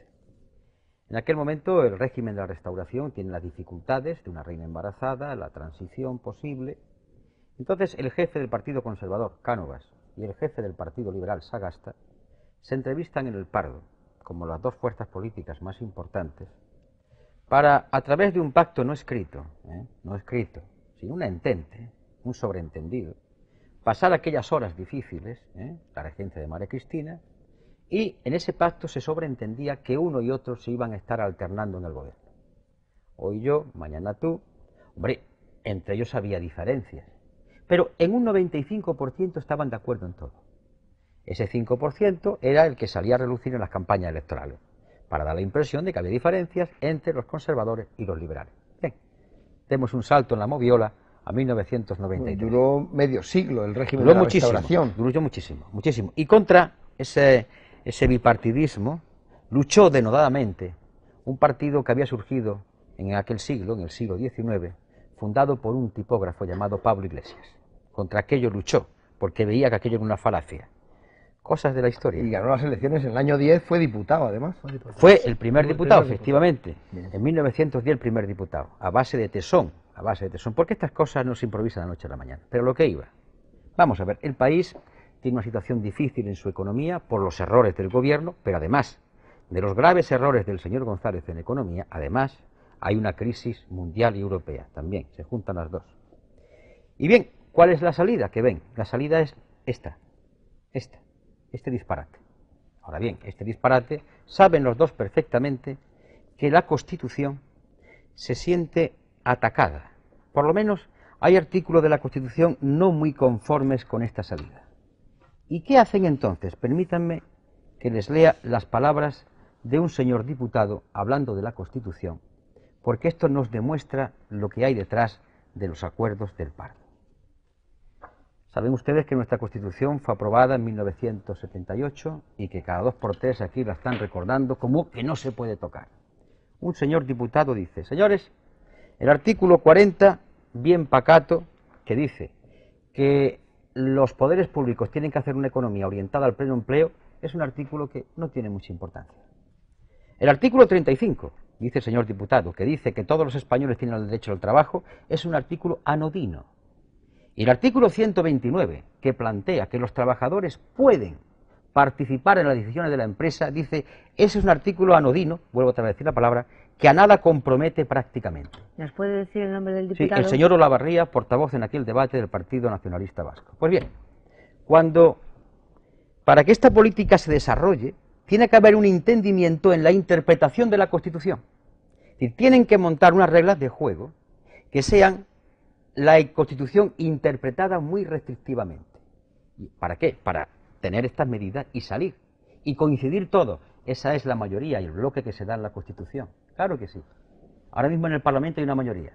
En aquel momento el régimen de la Restauración tiene las dificultades de una reina embarazada, la transición posible. Entonces el jefe del Partido Conservador, Cánovas, y el jefe del Partido Liberal, Sagasta, se entrevistan en el Pardo, como las 2 fuerzas políticas más importantes, para, a través de un pacto no escrito, sino un entente, un sobreentendido, pasar aquellas horas difíciles, la regencia de María Cristina, y en ese pacto se sobreentendía que uno y otro se iban a estar alternando en el gobierno. Hoy yo, mañana tú. Hombre, entre ellos había diferencias, pero en un 95% estaban de acuerdo en todo. Ese 5% era el que salía a relucir en las campañas electorales, para dar la impresión de que había diferencias entre los conservadores y los liberales. Bien, demos un salto en la moviola a 1993. Duró medio siglo el régimen de la Restauración. Duró muchísimo, muchísimo. Y contra ese bipartidismo luchó denodadamente un partido que había surgido en aquel siglo, en el siglo XIX, fundado por un tipógrafo llamado Pablo Iglesias. Contra aquello luchó, porque veía que aquello era una falacia. Cosas de la historia. Y ganó las elecciones en el año 10, fue diputado además. Fue el primer diputado, efectivamente. En 1910 el primer diputado, a base de tesón, porque estas cosas no se improvisan de la noche a la mañana. Pero lo que iba. Vamos a ver, el país tiene una situación difícil en su economía por los errores del gobierno, pero además de los graves errores del señor González en economía, además hay una crisis mundial y europea, también, se juntan las dos. Y bien, ¿cuál es la salida que ven? La salida es este disparate. Ahora bien, este disparate, saben los dos perfectamente que la Constitución se siente atacada. Por lo menos hay artículos de la Constitución no muy conformes con esta salida. ¿Y qué hacen entonces? Permítanme que les lea las palabras de un señor diputado hablando de la Constitución, porque esto nos demuestra lo que hay detrás de los acuerdos del Pardo. Saben ustedes que nuestra Constitución fue aprobada en 1978 y que cada 2 por 3 aquí la están recordando como que no se puede tocar. Un señor diputado dice, señores, el artículo 40, bien pacato, que dice que los poderes públicos tienen que hacer una economía orientada al pleno empleo, es un artículo que no tiene mucha importancia. El artículo 35, dice el señor diputado, que dice que todos los españoles tienen el derecho al trabajo, es un artículo anodino. Y el artículo 129, que plantea que los trabajadores pueden participar en las decisiones de la empresa, dice, ese es un artículo anodino, vuelvo otra vez a decir la palabra, que a nada compromete prácticamente. ¿Nos puede decir el nombre del diputado? Sí, el señor Olavarría, portavoz en aquel debate del Partido Nacionalista Vasco. Pues bien, para que esta política se desarrolle, tiene que haber un entendimiento en la interpretación de la Constitución. Es decir, tienen que montar unas reglas de juego que sean la Constitución interpretada muy restrictivamente. ¿Para qué? Para tener estas medidas y salir. Y coincidir todo. Esa es la mayoría y el bloque que se da en la Constitución. Claro que sí. Ahora mismo en el Parlamento hay una mayoría.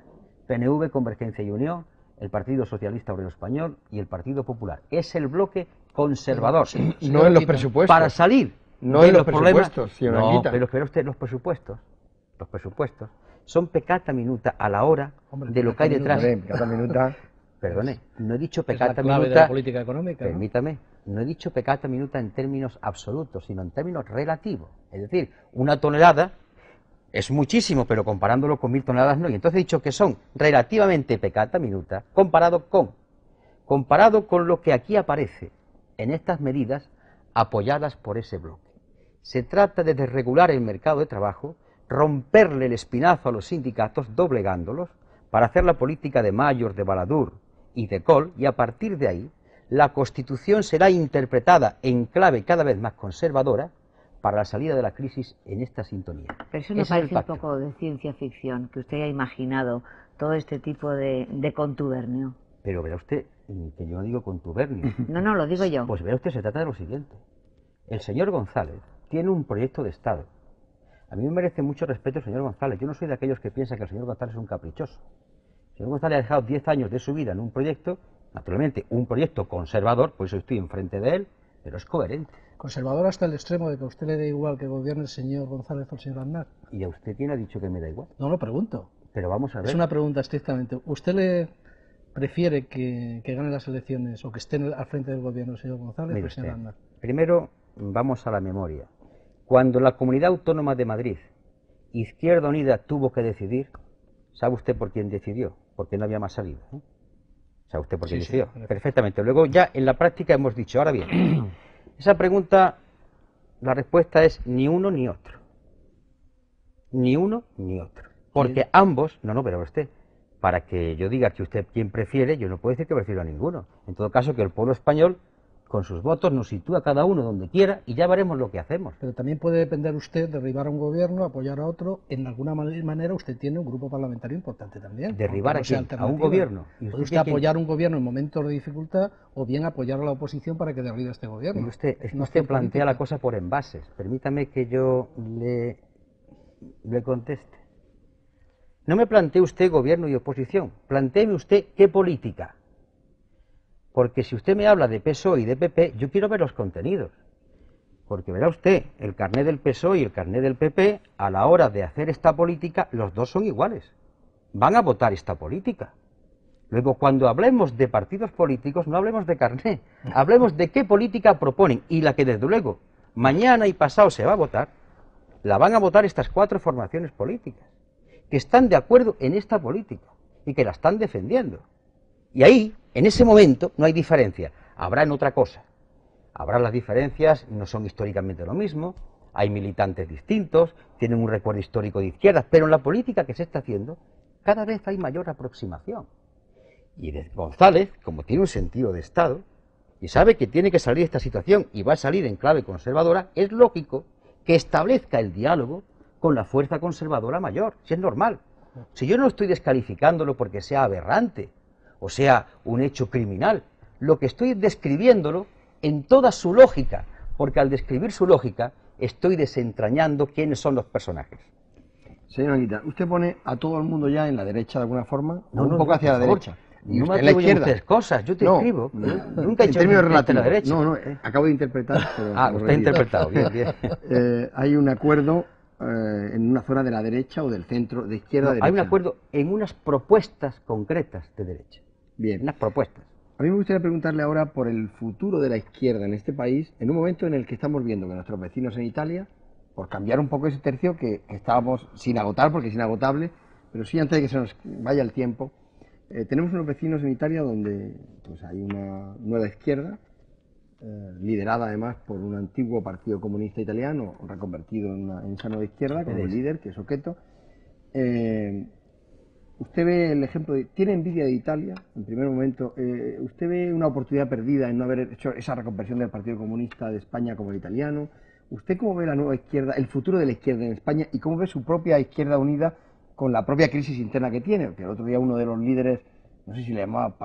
PNV, Convergencia y Unión, el Partido Socialista Obrero Español y el Partido Popular. Es el bloque conservador. No en los presupuestos. Para salir no de en los problemas. presupuestos, señora No, Anguita. pero usted, los presupuestos son peccata minuta a la hora de lo que hay detrás. Cada minuta. Perdone, no he dicho Es la peccata clave de minuta. la política económica, ¿no? Permítame, no he dicho peccata minuta en términos absolutos, sino en términos relativos. Es decir, una tonelada es muchísimo, pero comparándolo con 1000 toneladas no. Y entonces he dicho que son relativamente peccata minuta comparado con lo que aquí aparece en estas medidas apoyadas por ese bloque. Se trata de desregular el mercado de trabajo, romperle el espinazo a los sindicatos, doblegándolos, para hacer la política de Mayor, de Balladur y de Kohl, y a partir de ahí la Constitución será interpretada en clave cada vez más conservadora para la salida de la crisis en esta sintonía. Pero eso no Ese es el parece un pacto. poco de ciencia ficción, que usted haya imaginado todo este tipo de contubernio. Pero verá usted, que yo no digo contubernio. No, no, lo digo yo. Pues verá usted, se trata de lo siguiente. El señor González tiene un proyecto de Estado. A mí me merece mucho respeto el señor González. Yo no soy de aquellos que piensan que el señor González es un caprichoso. El señor González ha dejado 10 años de su vida en un proyecto, naturalmente un proyecto conservador, por eso estoy enfrente de él, pero es coherente. Conservador hasta el extremo de que a usted le dé igual que gobierne el señor González o el señor Aznar. Y a usted quién ha dicho que me da igual. No lo pregunto. Pero vamos a ver. Es una pregunta estrictamente. ¿Usted le prefiere que gane las elecciones o que esté al frente del gobierno el señor González o Mire el señor usted, Aznar? primero vamos a la memoria. Cuando la Comunidad Autónoma de Madrid, Izquierda Unida tuvo que decidir, ¿sabe usted por quién decidió? Porque no había más salida, ¿eh? ¿Sabe usted por quién Sí, decidió? sí, Perfectamente. Luego ya en la práctica hemos dicho, ahora bien, esa pregunta, la respuesta es ni uno ni otro. Ni uno ni otro. Porque ambos, no, pero usted, para que yo diga que usted quién prefiere, yo no puedo decir que prefiero a ninguno. En todo caso, que el pueblo español, con sus votos, nos sitúa cada uno donde quiera y ya veremos lo que hacemos. Pero también puede depender usted de derribar a un gobierno, apoyar a otro. En alguna manera usted tiene un grupo parlamentario importante también. ¿Derribar aunque a no sea quién? ¿A un alternativa. gobierno? ¿Y Puede usted usted quién? apoyar un gobierno en momentos de dificultad o bien apoyar a la oposición para que derribe a este gobierno. Y usted, Es una usted acción plantea política. la cosa por envases. Permítame que yo le conteste. No me plantee usted gobierno y oposición. Plantéeme usted qué política. Porque si usted me habla de PSOE y de PP, yo quiero ver los contenidos. Porque verá usted, el carné del PSOE y el carné del PP, a la hora de hacer esta política, los dos son iguales. Van a votar esta política. Luego, cuando hablemos de partidos políticos, no hablemos de carné, hablemos de qué política proponen. Y la que, desde luego, mañana y pasado se va a votar, la van a votar estas 4 formaciones políticas, que están de acuerdo en esta política y que la están defendiendo. Y ahí, en ese momento, no hay diferencia. Habrá en otra cosa. Habrá las diferencias, no son históricamente lo mismo, hay militantes distintos, tienen un recuerdo histórico de izquierdas, pero en la política que se está haciendo, cada vez hay mayor aproximación. Y González, como tiene un sentido de Estado, y sabe que tiene que salir de esta situación y va a salir en clave conservadora, es lógico que establezca el diálogo con la fuerza conservadora mayor, si es normal. Si yo no estoy descalificándolo porque sea aberrante o sea un hecho criminal, lo que estoy describiéndolo en toda su lógica, porque al describir su lógica estoy desentrañando quiénes son los personajes. Señor Anguita, usted pone a todo el mundo ya en la derecha de alguna forma, No, un no, poco no, hacia por la favor. derecha. No me usted en la atribuyen izquierda. ustedes cosas, yo te No, escribo. no, Nunca he en hecho términos de relativos. la derecha. No, acabo de interpretar. Pero Ah, usted ha interpretado, bien, bien. hay un acuerdo en una zona de la derecha o del centro, de izquierda a No, derecha. hay un acuerdo en unas propuestas concretas de derecha. Bien. Unas propuestas. A mí me gustaría preguntarle ahora por el futuro de la izquierda en este país, en un momento en el que estamos viendo que nuestros vecinos en Italia, por cambiar un poco ese tercio que estábamos sin agotar, porque es inagotable, pero sí antes de que se nos vaya el tiempo, tenemos unos vecinos en Italia donde pues, hay una nueva izquierda, liderada además por un antiguo partido comunista italiano, reconvertido en esa nueva izquierda, con un líder que es Occhetto. Usted ve el ejemplo, tiene envidia de Italia, en primer momento. Usted ve una oportunidad perdida en no haber hecho esa reconversión del Partido Comunista de España como el italiano. ¿Usted cómo ve la nueva izquierda, el futuro de la izquierda en España y cómo ve su propia izquierda unida con la propia crisis interna que tiene? Porque el otro día uno de los líderes, no sé si le llamaba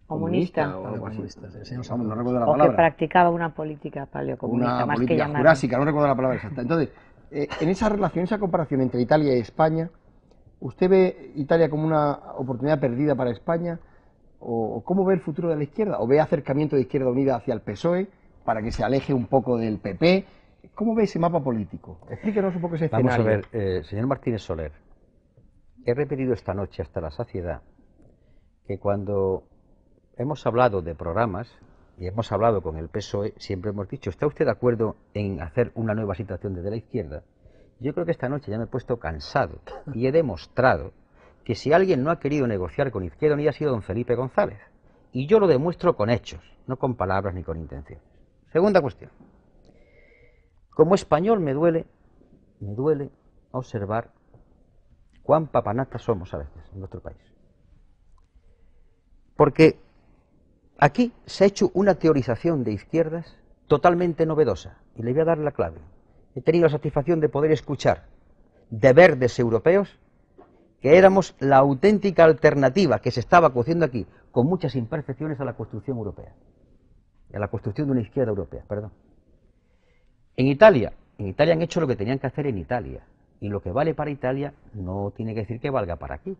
Comunista. o algo así. Comunista, sí, señor Vamos, no recuerdo la O que palabra. practicaba una política paleocomunista, Una más que política llamar. jurásica, no recuerdo la palabra exacta. Entonces, en esa relación, esa comparación entre Italia y España, ¿Usted ve Italia como una oportunidad perdida para España? ¿O cómo ve el futuro de la izquierda? ¿O ve acercamiento de Izquierda Unida hacia el PSOE para que se aleje un poco del PP? ¿Cómo ve ese mapa político? Explíquenos un poco ese escenario. Vamos a ver, señor Martínez Soler, he repetido esta noche hasta la saciedad que cuando hemos hablado de programas y hemos hablado con el PSOE, siempre hemos dicho, ¿está usted de acuerdo en hacer una nueva situación desde la izquierda? Yo creo que esta noche ya me he puesto cansado y he demostrado que si alguien no ha querido negociar con Izquierda Unida ha sido don Felipe González. Y yo lo demuestro con hechos, no con palabras ni con intenciones. Segunda cuestión. Como español me duele observar cuán papanatas somos a veces en nuestro país. Porque aquí se ha hecho una teorización de izquierdas totalmente novedosa. Y le voy a dar la clave. He tenido la satisfacción de poder escuchar de verdes europeos que éramos la auténtica alternativa que se estaba cociendo aquí, con muchas imperfecciones a la construcción europea, a la construcción de una izquierda europea, perdón. En Italia han hecho lo que tenían que hacer en Italia, y lo que vale para Italia no tiene que decir que valga para aquí.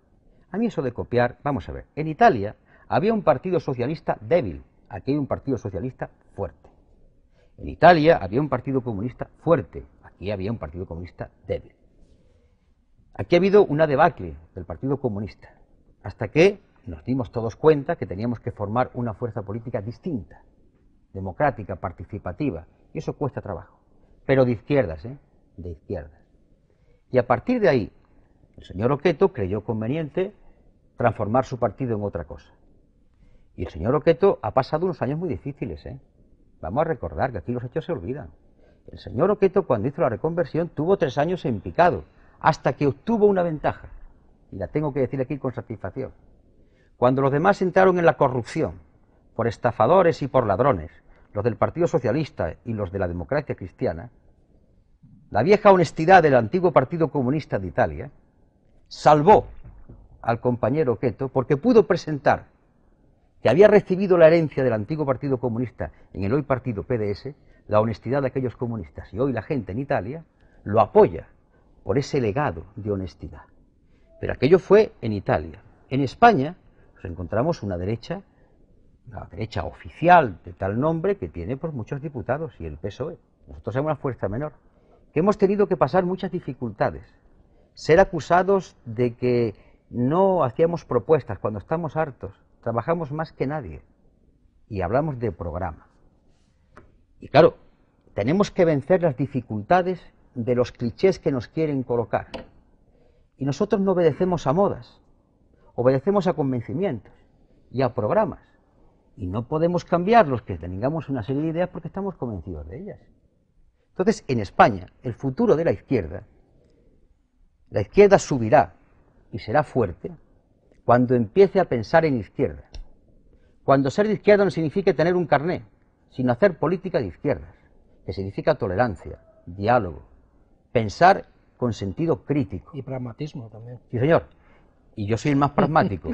A mí eso de copiar, vamos a ver, en Italia había un partido socialista débil, aquí hay un partido socialista fuerte. En Italia había un partido comunista fuerte, aquí había un partido comunista débil. Aquí ha habido una debacle del Partido Comunista, hasta que nos dimos todos cuenta que teníamos que formar una fuerza política distinta, democrática, participativa, y eso cuesta trabajo, pero de izquierdas, de izquierdas. Y a partir de ahí, el señor Oqueto creyó conveniente transformar su partido en otra cosa. Y el señor Oqueto ha pasado unos años muy difíciles, Vamos a recordar que aquí los hechos se olvidan. El señor Oqueto, cuando hizo la reconversión, tuvo 3 años en picado, hasta que obtuvo una ventaja, y la tengo que decir aquí con satisfacción. Cuando los demás entraron en la corrupción, por estafadores y por ladrones, los del Partido Socialista y los de la Democracia Cristiana, la vieja honestidad del antiguo Partido Comunista de Italia salvó al compañero Oqueto porque pudo presentar que había recibido la herencia del antiguo Partido Comunista en el hoy Partido PDS, la honestidad de aquellos comunistas, y hoy la gente en Italia lo apoya por ese legado de honestidad. Pero aquello fue en Italia. En España nos encontramos una derecha, la derecha oficial de tal nombre que tiene pues muchos diputados, y el PSOE. Nosotros somos una fuerza menor, que hemos tenido que pasar muchas dificultades, ser acusados de que no hacíamos propuestas cuando estamos hartos, trabajamos más que nadie y hablamos de programa. Y claro, tenemos que vencer las dificultades de los clichés que nos quieren colocar. Y nosotros no obedecemos a modas, obedecemos a convencimientos y a programas. Y no podemos cambiarlos, que tengamos una serie de ideas porque estamos convencidos de ellas. Entonces, en España, el futuro de la izquierda subirá y será fuerte cuando empiece a pensar en izquierda. Cuando ser de izquierda no signifique tener un carné, sino hacer política de izquierdas, que significa tolerancia, diálogo, pensar con sentido crítico. Y pragmatismo también. Sí, señor. Y yo soy el más pragmático.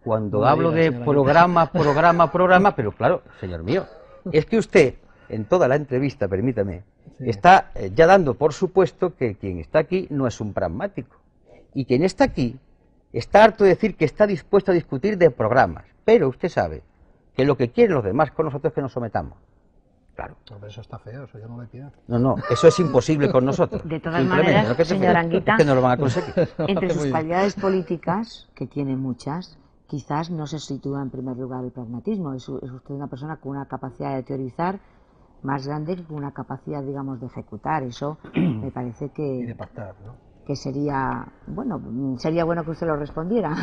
Cuando hablo de programa, pero claro, señor mío, es que usted, en toda la entrevista, permítame, está ya dando por supuesto que quien está aquí no es un pragmático. Y quien está aquí está harto de decir que está dispuesto a discutir de programas. Pero usted sabe que lo que quieren los demás con nosotros es que nos sometamos. Claro. Pero eso está feo, eso yo no le pido. No, eso es imposible con nosotros. De todas maneras, señor Anguita, es que no lo van a conseguir. Entre sus cualidades políticas, que tiene muchas, quizás no se sitúa en primer lugar el pragmatismo. Es usted una persona con una capacidad de teorizar más grande que con una capacidad, digamos, de ejecutar. Eso me parece que... Y de pactar, ¿no? Que sería bueno que usted lo respondiera.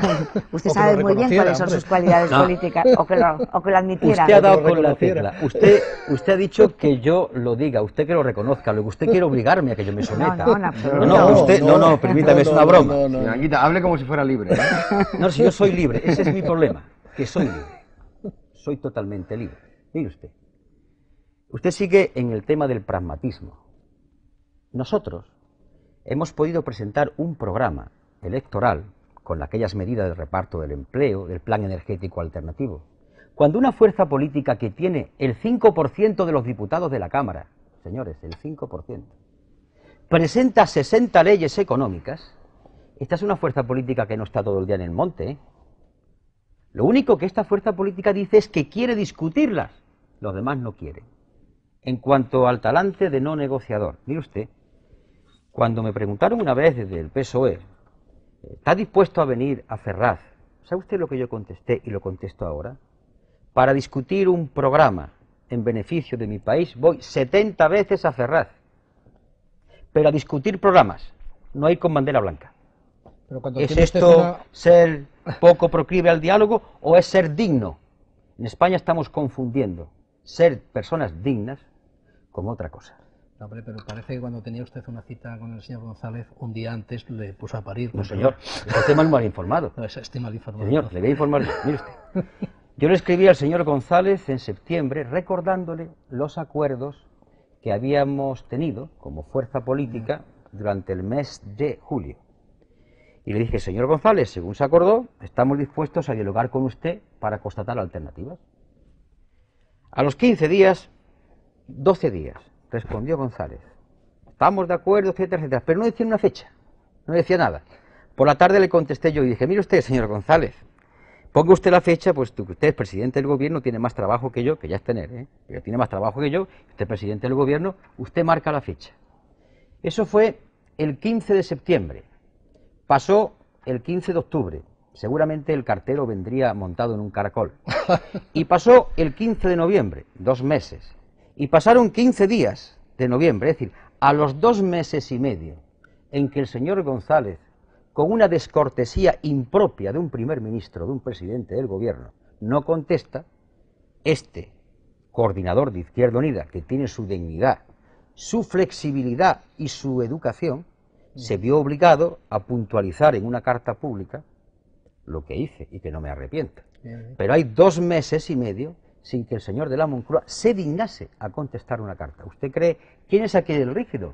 Usted sabe muy bien cuáles son sus cualidades políticas, o que lo admitiera. Usted ha dado con la tecla. Usted ha dicho que yo lo diga, usted que lo reconozca, luego usted quiere obligarme a que yo me someta. No, permítame, es una broma. Anguita, hable como si fuera libre. No, si yo soy libre, ese es mi problema, que soy libre. Soy totalmente libre. Mire usted sigue en el tema del pragmatismo. Nosotros hemos podido presentar un programa electoral con aquellas medidas de reparto del empleo, del plan energético alternativo. Cuando una fuerza política que tiene el 5% de los diputados de la Cámara, señores, el 5%, presenta 60 leyes económicas esta es una fuerza política que no está todo el día en el monte, ¿eh? Lo único que esta fuerza política dice es que quiere discutirlas, los demás no quieren. En cuanto al talante de no negociador, mire usted, cuando me preguntaron una vez desde el PSOE, ¿está dispuesto a venir a Ferraz? ¿Sabe usted lo que yo contesté y lo contesto ahora? Para discutir un programa en beneficio de mi país voy 70 veces a Ferraz, pero a discutir programas no hay con bandera blanca. Pero cuando ¿Es tiene usted esto ser poco proclive al diálogo o es ser digno? En España estamos confundiendo ser personas dignas con otra cosa. No, hombre, pero parece que cuando tenía usted una cita con el señor González, un día antes le puso a parir. No, señor, usted mal informado. No, estoy mal informado. Señor, le voy a informar yo. Mire usted. Yo le escribí al señor González en septiembre recordándole los acuerdos que habíamos tenido como fuerza política durante el mes de julio. Y le dije, señor González, según se acordó, estamos dispuestos a dialogar con usted para constatar alternativas. A los 15 días, 12 días, respondió González. Estamos de acuerdo, etcétera, etcétera, pero no decía una fecha, no decía nada. Por la tarde le contesté yo y dije, mire usted, señor González, ponga usted la fecha, pues que usted es presidente del gobierno, tiene más trabajo que yo, que ya es tener, pero tiene más trabajo que yo, usted es presidente del gobierno, usted marca la fecha. Eso fue el 15 de septiembre. Pasó el 15 de octubre, seguramente el cartero vendría montado en un caracol. Y pasó el 15 de noviembre, 2 meses. Y pasaron 15 días de noviembre, es decir, a los 2 meses y medio en que el señor González, con una descortesía impropia de un primer ministro, de un presidente del gobierno, no contesta, este coordinador de Izquierda Unida, que tiene su dignidad, su flexibilidad y su educación, se vio obligado a puntualizar en una carta pública lo que hice y que no me arrepiento. Pero hay 2 meses y medio sin que el señor de la Moncloa se dignase a contestar una carta. ¿Usted cree quién es aquí el rígido?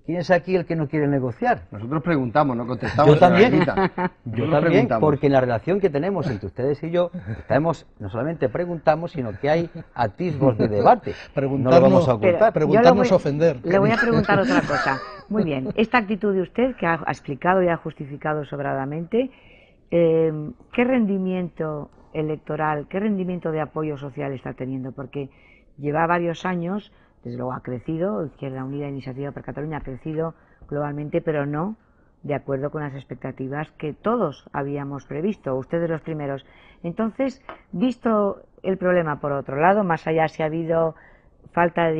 ¿Quién es aquí el que no quiere negociar? Nosotros preguntamos, no contestamos. Yo también, Yo también, porque en la relación que tenemos entre ustedes y yo, no solamente preguntamos, sino que hay atisbos de debate. No lo vamos a ocultar. Preguntarnos ofender. Le voy a preguntar otra cosa. Muy bien, esta actitud de usted, que ha explicado y ha justificado sobradamente, ¿qué rendimiento electoral, qué rendimiento de apoyo social está teniendo? Porque lleva varios años, desde luego ha crecido, Izquierda Unida e Iniciativa per Cataluña ha crecido globalmente, pero no de acuerdo con las expectativas que todos habíamos previsto, ustedes los primeros. Entonces, visto el problema por otro lado, más allá si ha habido falta de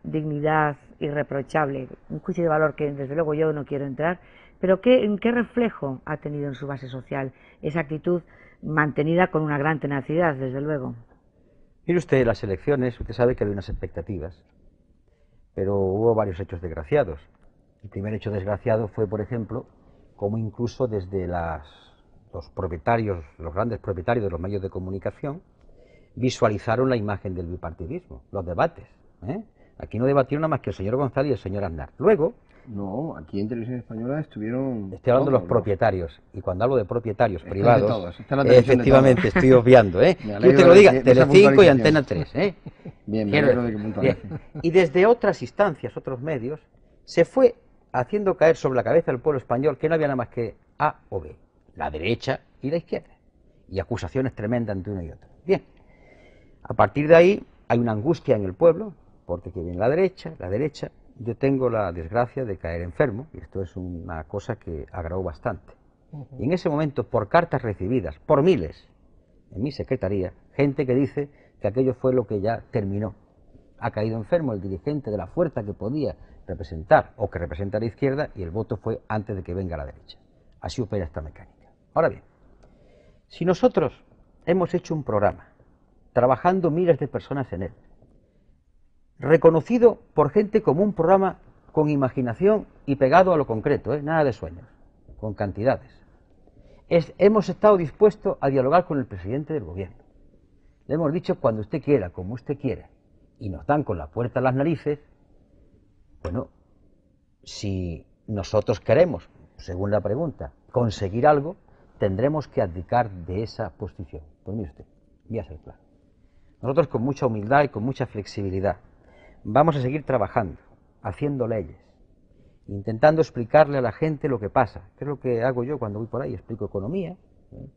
dignidad irreprochable, un juicio de valor que desde luego yo no quiero entrar, pero ¿en qué reflejo ha tenido en su base social esa actitud mantenida con una gran tenacidad, desde luego? Mire usted, las elecciones, usted sabe que había unas expectativas, pero hubo varios hechos desgraciados. El primer hecho desgraciado fue, por ejemplo, como incluso desde los propietarios, los grandes propietarios de los medios de comunicación, visualizaron la imagen del bipartidismo, los debates. Aquí no debatieron nada más que el señor González y el señor Aznar. Luego... No, aquí en Televisión Española estuvieron... Estoy hablando de los propietarios, y cuando hablo de propietarios privados, todos, efectivamente estoy obviando, que usted lo diga, Telecinco y Antena 3, Bien, me alegro de que puntualice. Y desde otras instancias, otros medios, se fue haciendo caer sobre la cabeza del pueblo español que no había nada más que A o B, la derecha y la izquierda, y acusaciones tremendas entre uno y otro. Bien, a partir de ahí hay una angustia en el pueblo, porque que viene la derecha, yo tengo la desgracia de caer enfermo, y esto es una cosa que agravó bastante. Y en ese momento, por cartas recibidas, por miles, en mi secretaría, gente que dice que aquello fue lo que ya terminó. Ha caído enfermo el dirigente de la fuerza que podía representar, o que representa a la izquierda, y el voto fue antes de que venga la derecha. Así opera esta mecánica. Ahora bien, si nosotros hemos hecho un programa, trabajando miles de personas en él, reconocido por gente como un programa con imaginación y pegado a lo concreto, nada de sueños, con cantidades. Hemos estado dispuestos a dialogar con el presidente del gobierno. Le hemos dicho cuando usted quiera, como usted quiera, y nos dan con la puerta a las narices. Bueno, si nosotros queremos, según la pregunta, conseguir algo, tendremos que abdicar de esa posición. Pues mire usted, voy a ser claro. Nosotros con mucha humildad y con mucha flexibilidad vamos a seguir trabajando, haciendo leyes, intentando explicarle a la gente lo que pasa, que es lo que hago yo cuando voy por ahí, explico economía,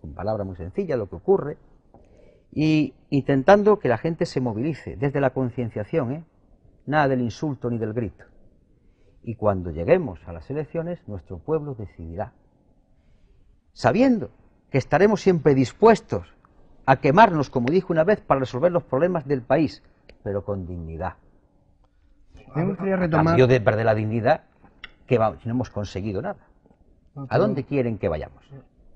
con palabras muy sencillas, lo que ocurre, y intentando que la gente se movilice desde la concienciación, nada del insulto ni del grito. Y cuando lleguemos a las elecciones, nuestro pueblo decidirá, sabiendo que estaremos siempre dispuestos a quemarnos, como dijo una vez, para resolver los problemas del país, pero con dignidad. Me gustaría A retomar... cambio de perder la dignidad, que no hemos conseguido nada. ¿A dónde quieren que vayamos?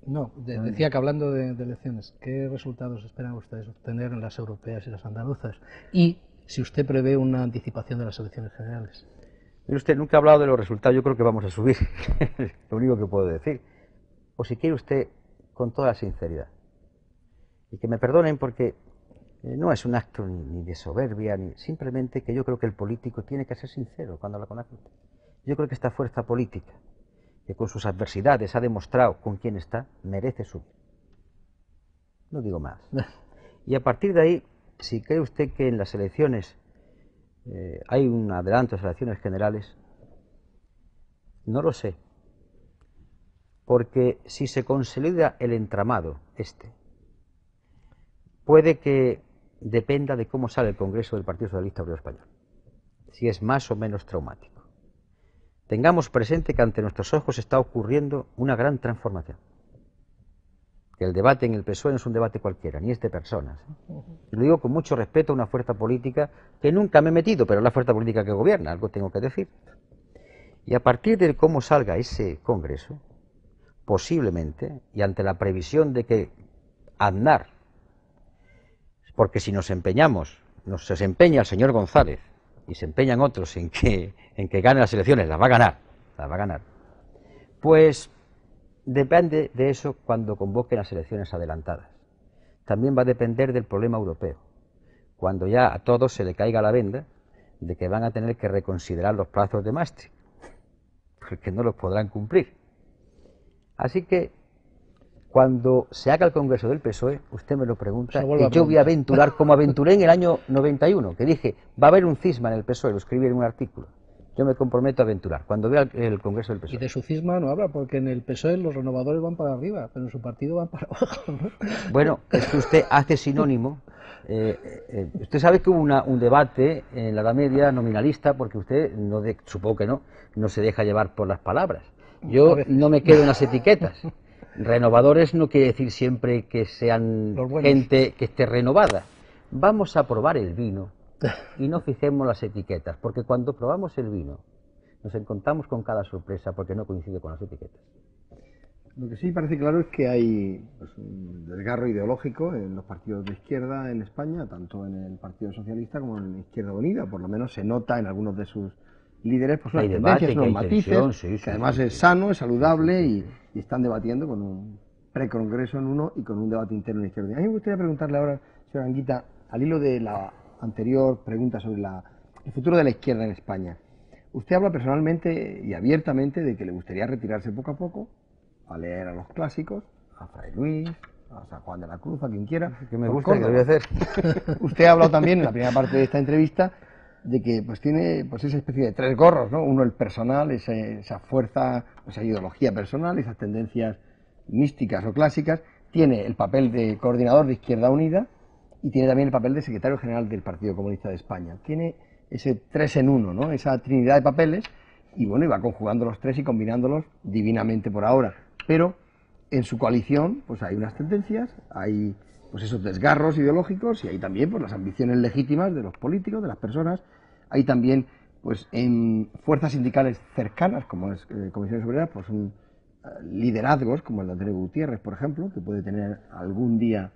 No, decía que hablando de elecciones, ¿qué resultados esperan ustedes obtener en las europeas y las andaluzas? Y si usted prevé una anticipación de las elecciones generales. Mire usted, nunca ha hablado de los resultados, yo creo que vamos a subir, lo único que puedo decir. O si quiere usted, con toda sinceridad. Y que me perdonen porque no es un acto ni de soberbia, ni simplemente que yo creo que el político tiene que ser sincero cuando habla con la gente. Yo creo que esta fuerza política, que con sus adversidades ha demostrado con quién está, merece subir. No digo más. Y a partir de ahí, si cree usted que en las elecciones hay un adelanto a las elecciones generales, no lo sé. Porque si se consolida el entramado puede que dependa de cómo sale el Congreso del Partido Socialista Obrero Español, si es más o menos traumático. Tengamos presente que ante nuestros ojos está ocurriendo una gran transformación. Que el debate en el PSOE no es un debate cualquiera, ni es de personas. Lo digo con mucho respeto a una fuerza política que nunca me he metido, pero es la fuerza política que gobierna, algo tengo que decir. Y a partir de cómo salga ese Congreso, posiblemente, y ante la previsión de que Aznar, porque si nos empeñamos, se empeña el señor González, y se empeñan otros en que gane las elecciones, las va a ganar, pues depende de eso cuando convoquen las elecciones adelantadas. También va a depender del problema europeo, cuando ya a todos se le caiga la venda de que van a tener que reconsiderar los plazos de Maastricht, porque no los podrán cumplir. Así que cuando se haga el Congreso del PSOE, usted me lo pregunta, y yo voy a aventurar como aventuré en el año 91, que dije, va a haber un cisma en el PSOE, lo escribí en un artículo. Yo me comprometo a aventurar, cuando vea el Congreso del PSOE. Y de su cisma no habla, porque en el PSOE los renovadores van para arriba, pero en su partido van para abajo, ¿no? Bueno, es que usted hace sinónimo. Usted sabe que hubo un debate en la Edad Media nominalista, porque usted, supongo que no se deja llevar por las palabras. Yo no me quedo en las etiquetas. Renovadores no quiere decir siempre que sean gente que esté renovada. Vamos a probar el vino y no fijemos las etiquetas, porque cuando probamos el vino nos encontramos con cada sorpresa porque no coincide con las etiquetas. Lo que sí parece claro es que hay un desgarro ideológico en los partidos de izquierda en España, tanto en el Partido Socialista como en Izquierda Unida. Por lo menos se nota en algunos de sus líderes pues unas tendencias, unos matices, que además es sano, es saludable y están debatiendo con un precongreso en uno y con un debate interno en Izquierda Unida. A mí me gustaría preguntarle ahora, señora Anguita, al hilo de la anterior pregunta sobre el futuro de la izquierda en España. Usted habla personalmente y abiertamente de que le gustaría retirarse poco a poco, a leer a los clásicos, a Fray Luis, a San Juan de la Cruz, a quien quiera. Que me gusta, que lo voy a hacer. Usted ha hablado también en la primera parte de esta entrevista de que pues tiene pues esa especie de tres gorros, ¿no? Uno el personal, esa fuerza, esa ideología personal, esas tendencias místicas o clásicas, tiene el papel de coordinador de Izquierda Unida y tiene también el papel de secretario general del Partido Comunista de España. Tiene ese 3 en 1, ¿no? Esa trinidad de papeles y bueno, y va conjugando los tres y combinándolos divinamente por ahora. Pero en su coalición pues hay unas tendencias, hay pues esos desgarros ideológicos y hay también pues las ambiciones legítimas de los políticos, de las personas. Hay también pues en fuerzas sindicales cercanas como es Comisiones Obreras pues liderazgos como el de Antonio Gutiérrez, por ejemplo, que puede tener algún día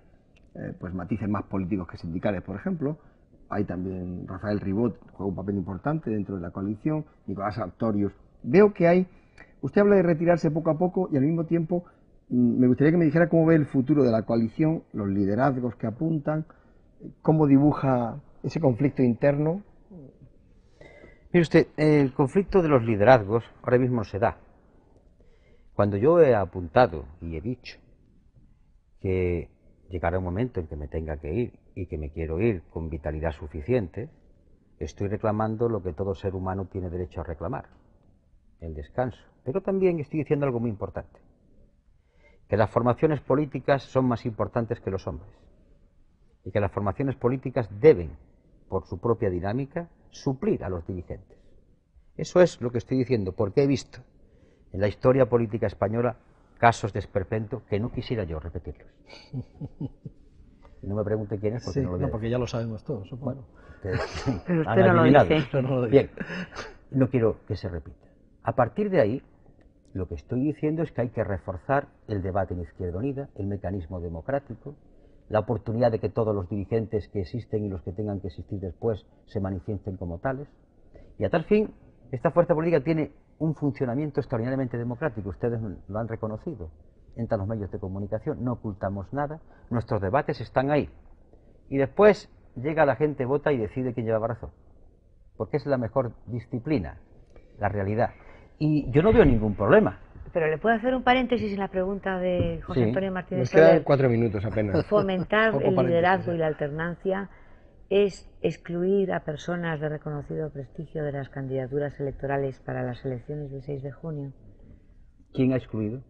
pues matices más políticos que sindicales, por ejemplo. Hay también Rafael Ribot, juega un papel importante dentro de la coalición, Nicolás Sartorius. Veo que hay, usted habla de retirarse poco a poco y al mismo tiempo me gustaría que me dijera cómo ve el futuro de la coalición, los liderazgos que apuntan, cómo dibuja ese conflicto interno. Mire usted, el conflicto de los liderazgos ahora mismo se da. Cuando yo he apuntado y he dicho que llegará un momento en que me tenga que ir y que me quiero ir con vitalidad suficiente, estoy reclamando lo que todo ser humano tiene derecho a reclamar, el descanso. Pero también estoy diciendo algo muy importante, que las formaciones políticas son más importantes que los hombres y que las formaciones políticas deben, por su propia dinámica, suplir a los dirigentes. Eso es lo que estoy diciendo, porque he visto en la historia política española casos de esperpento que no quisiera yo repetirlos. Y no me pregunte quién es, porque Sí, no lo voy a porque ya lo sabemos todos, supongo. Pero usted han no lo adivinado. dice. Pero no lo dice. Bien, no quiero que se repita. A partir de ahí, lo que estoy diciendo es que hay que reforzar el debate en Izquierda Unida, el mecanismo democrático, la oportunidad de que todos los dirigentes que existen y los que tengan que existir después se manifiesten como tales. Y a tal fin, esta fuerza política tiene un funcionamiento extraordinariamente democrático. Ustedes lo han reconocido. Entran los medios de comunicación, no ocultamos nada, nuestros debates están ahí. Y después llega la gente, vota y decide quién lleva razón. Porque es la mejor disciplina, la realidad. Y yo no veo ningún problema. Pero le puedo hacer un paréntesis en la pregunta de José Sí. Antonio Martínez Nos quedan Soler. 4 minutos apenas. Fomentar Poco el paréntesis, liderazgo ¿eh? y la alternancia es excluir a personas de reconocido prestigio de las candidaturas electorales para las elecciones del 6 de junio. ¿Quién ha excluido?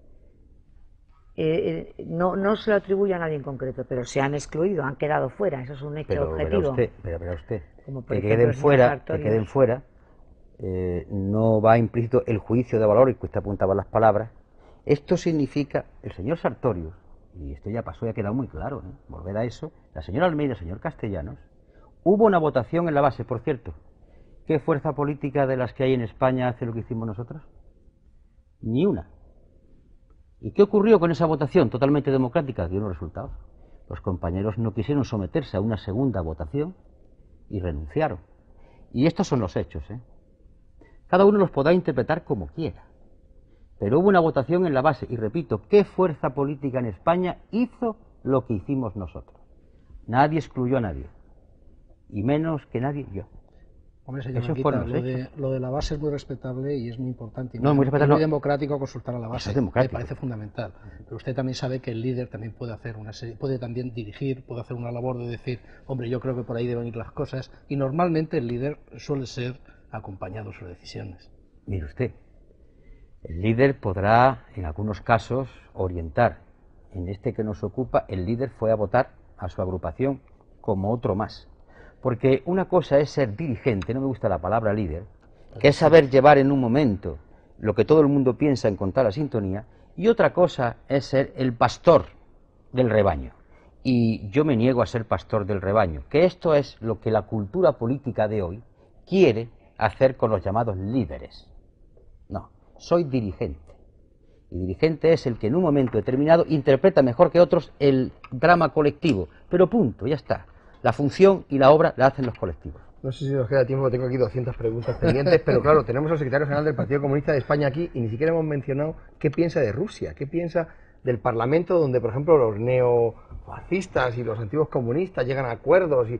No se lo atribuye a nadie en concreto, pero se han excluido, han quedado fuera, eso es un hecho Pero objetivo. verá usted, Como por que ejemplo queden el señor fuera, Sartorius. no va implícito el juicio de valor, y que usted apuntaba las palabras. Esto significa, el señor Sartorius, y esto ya pasó y ha quedado muy claro, volver a eso, la señora Almeida, el señor Castellanos, hubo una votación en la base, por cierto. ¿Qué fuerza política de las que hay en España hace lo que hicimos nosotros? Ni una. ¿Y qué ocurrió con esa votación totalmente democrática? Dio unos resultados. Los compañeros no quisieron someterse a una segunda votación y renunciaron. Y estos son los hechos, ¿eh? Cada uno los podrá interpretar como quiera. Pero hubo una votación en la base, y repito, ¿qué fuerza política en España hizo lo que hicimos nosotros? Nadie excluyó a nadie, y menos que nadie yo. Hombre, señor Eso Anguita, fueron los lo de la base es muy respetable y es muy importante. Y No, muy respetable, y muy no. democrático consultar a la base. Eso es democrático. Me parece fundamental. Pero usted también sabe que el líder también puede hacer una serie, puede también dirigir, puede hacer una labor de decir, hombre, yo creo que por ahí deben ir las cosas. Y normalmente el líder suele ser acompañado en sus decisiones. Mire usted, el líder podrá, en algunos casos, orientar. En este que nos ocupa, el líder fue a votar a su agrupación como otro más. Porque una cosa es ser dirigente, no me gusta la palabra líder, que es saber llevar en un momento lo que todo el mundo piensa en contar la sintonía, y otra cosa es ser el pastor del rebaño. Y yo me niego a ser pastor del rebaño, que esto es lo que la cultura política de hoy quiere hacer con los llamados líderes. No, soy dirigente. Y dirigente es el que en un momento determinado interpreta mejor que otros el drama colectivo. Pero punto, ya está. La función y la obra la hacen los colectivos. No sé si nos queda tiempo, tengo aquí 200 preguntas pendientes, pero claro, tenemos al secretario general del Partido Comunista de España aquí y ni siquiera hemos mencionado qué piensa de Rusia, qué piensa del Parlamento donde, por ejemplo, los neofascistas y los antiguos comunistas llegan a acuerdos y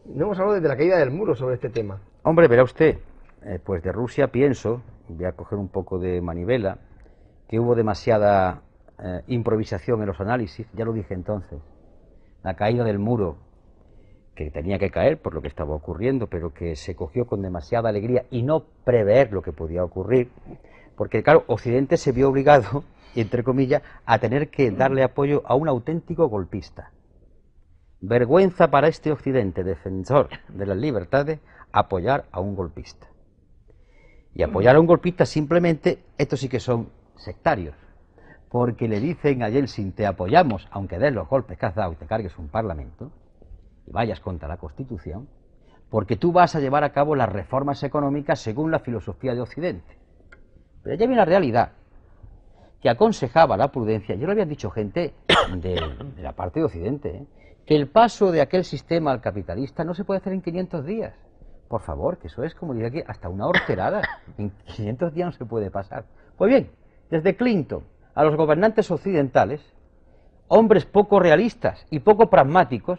no hemos hablado desde la caída del muro sobre este tema. Hombre, verá usted, pues de Rusia pienso, voy a coger un poco de manivela, que hubo demasiada improvisación en los análisis, ya lo dije entonces. La caída del muro, que tenía que caer por lo que estaba ocurriendo, pero que se cogió con demasiada alegría y no prever lo que podía ocurrir, porque claro, Occidente se vio obligado, entre comillas, a tener que darle apoyo a un auténtico golpista. Vergüenza para este Occidente, defensor de las libertades, apoyar a un golpista. Y apoyar a un golpista simplemente, estos sí que son sectarios, porque le dicen a Yeltsin, te apoyamos, aunque des los golpes que has dado y te cargues un parlamento, y vayas contra la Constitución, porque tú vas a llevar a cabo las reformas económicas según la filosofía de Occidente. Pero ya viene la realidad, que aconsejaba la prudencia, yo lo habían dicho gente de la parte de Occidente, que el paso de aquel sistema al capitalista no se puede hacer en 500 días. Por favor, que eso es, como diría aquí, hasta una horterada. En 500 días no se puede pasar. Pues bien, desde Clinton a los gobernantes occidentales, hombres poco realistas y poco pragmáticos,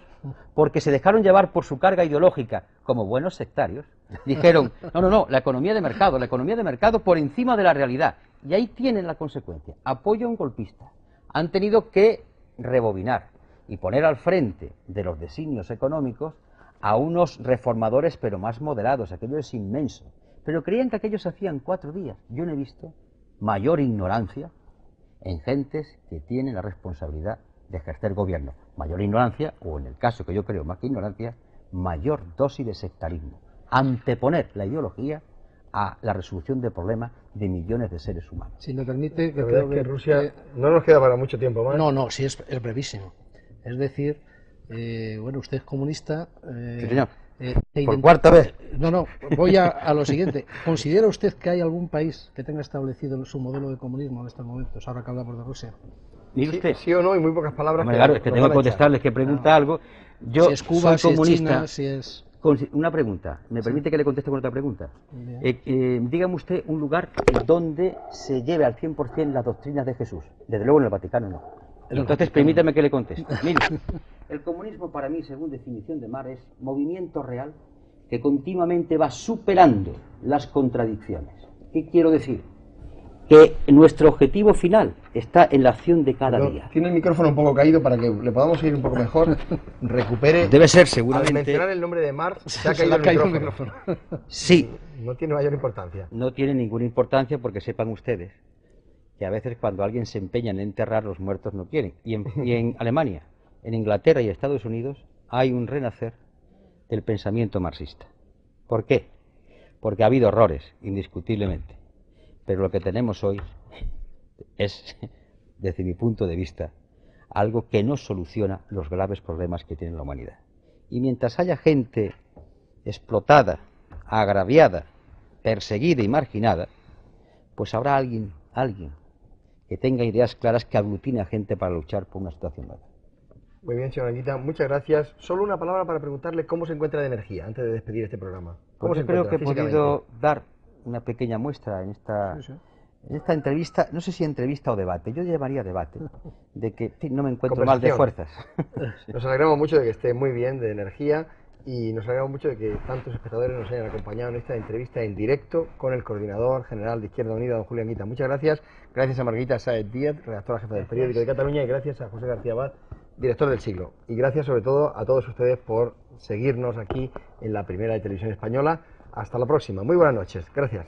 porque se dejaron llevar por su carga ideológica como buenos sectarios, dijeron, no, la economía de mercado por encima de la realidad. Y ahí tienen la consecuencia, apoyo a un golpista. Han tenido que rebobinar y poner al frente de los designios económicos a unos reformadores pero más moderados, aquello es inmenso. pero creían que aquellos se hacían 4 días. Yo no he visto mayor ignorancia en gentes que tienen la responsabilidad de ejercer gobierno. Mayor ignorancia, o en el caso que yo creo más que ignorancia, mayor dosis de sectarismo. Anteponer la ideología a la resolución de problemas de millones de seres humanos. Si me permite, La verdad es que Rusia no nos queda para mucho tiempo más. No, sí, es brevísimo. Es decir, bueno, usted es comunista. Sí, señor. Por cuarta vez. No, voy a lo siguiente. ¿Considera usted que hay algún país que tenga establecido su modelo de comunismo en estos momentos, ahora que hablamos de Rusia? Mire usted. Sí o no, y muy pocas palabras. Claro, es que tengo que contestarles que pregunta algo. Yo si es Cuba, soy comunista. Si es China, si es... Una pregunta. ¿Me permite que le conteste con otra pregunta? Dígame usted un lugar donde se lleve al 100% las doctrinas de Jesús. Desde luego en el Vaticano no. Entonces permítame que le conteste. Mire, el comunismo para mí, según definición de Marx, es movimiento real que continuamente va superando las contradicciones. ¿Qué quiero decir? Que nuestro objetivo final está en la acción de cada día. Tiene el micrófono un poco caído para que le podamos oír un poco mejor. Recupere. Debe ser, seguramente. Al mencionar el nombre de Marx, se ha caído el micrófono. Sí. No tiene mayor importancia. No tiene ninguna importancia porque sepan ustedes que a veces cuando alguien se empeña en enterrar, los muertos no quieren. Y en Alemania, en Inglaterra y Estados Unidos hay un renacer del pensamiento marxista. ¿Por qué? Porque ha habido errores, indiscutiblemente. Pero lo que tenemos hoy es, desde mi punto de vista, algo que no soluciona los graves problemas que tiene la humanidad. Y mientras haya gente explotada, agraviada, perseguida y marginada, pues habrá alguien que tenga ideas claras que aglutine a gente para luchar por una situación nueva. Muy bien, señora Anguita, muchas gracias. Solo una palabra para preguntarle cómo se encuentra de energía antes de despedir este programa. ¿Cómo se creo que he físicamente? podido dar una pequeña muestra en esta entrevista, no sé si entrevista o debate, yo llamaría debate, de que no me encuentro mal de fuerzas. Nos alegramos mucho de que esté muy bien de energía y nos alegramos mucho de que tantos espectadores nos hayan acompañado en esta entrevista en directo con el coordinador general de Izquierda Unida, don Julio Anguita. Muchas gracias. Gracias a Margarita Sáez Díaz, redactora jefa del Periódico de Cataluña, y gracias a José García Abad, director del Siglo. Y gracias sobre todo a todos ustedes por seguirnos aquí en la Primera de Televisión Española. Hasta la próxima. Muy buenas noches. Gracias.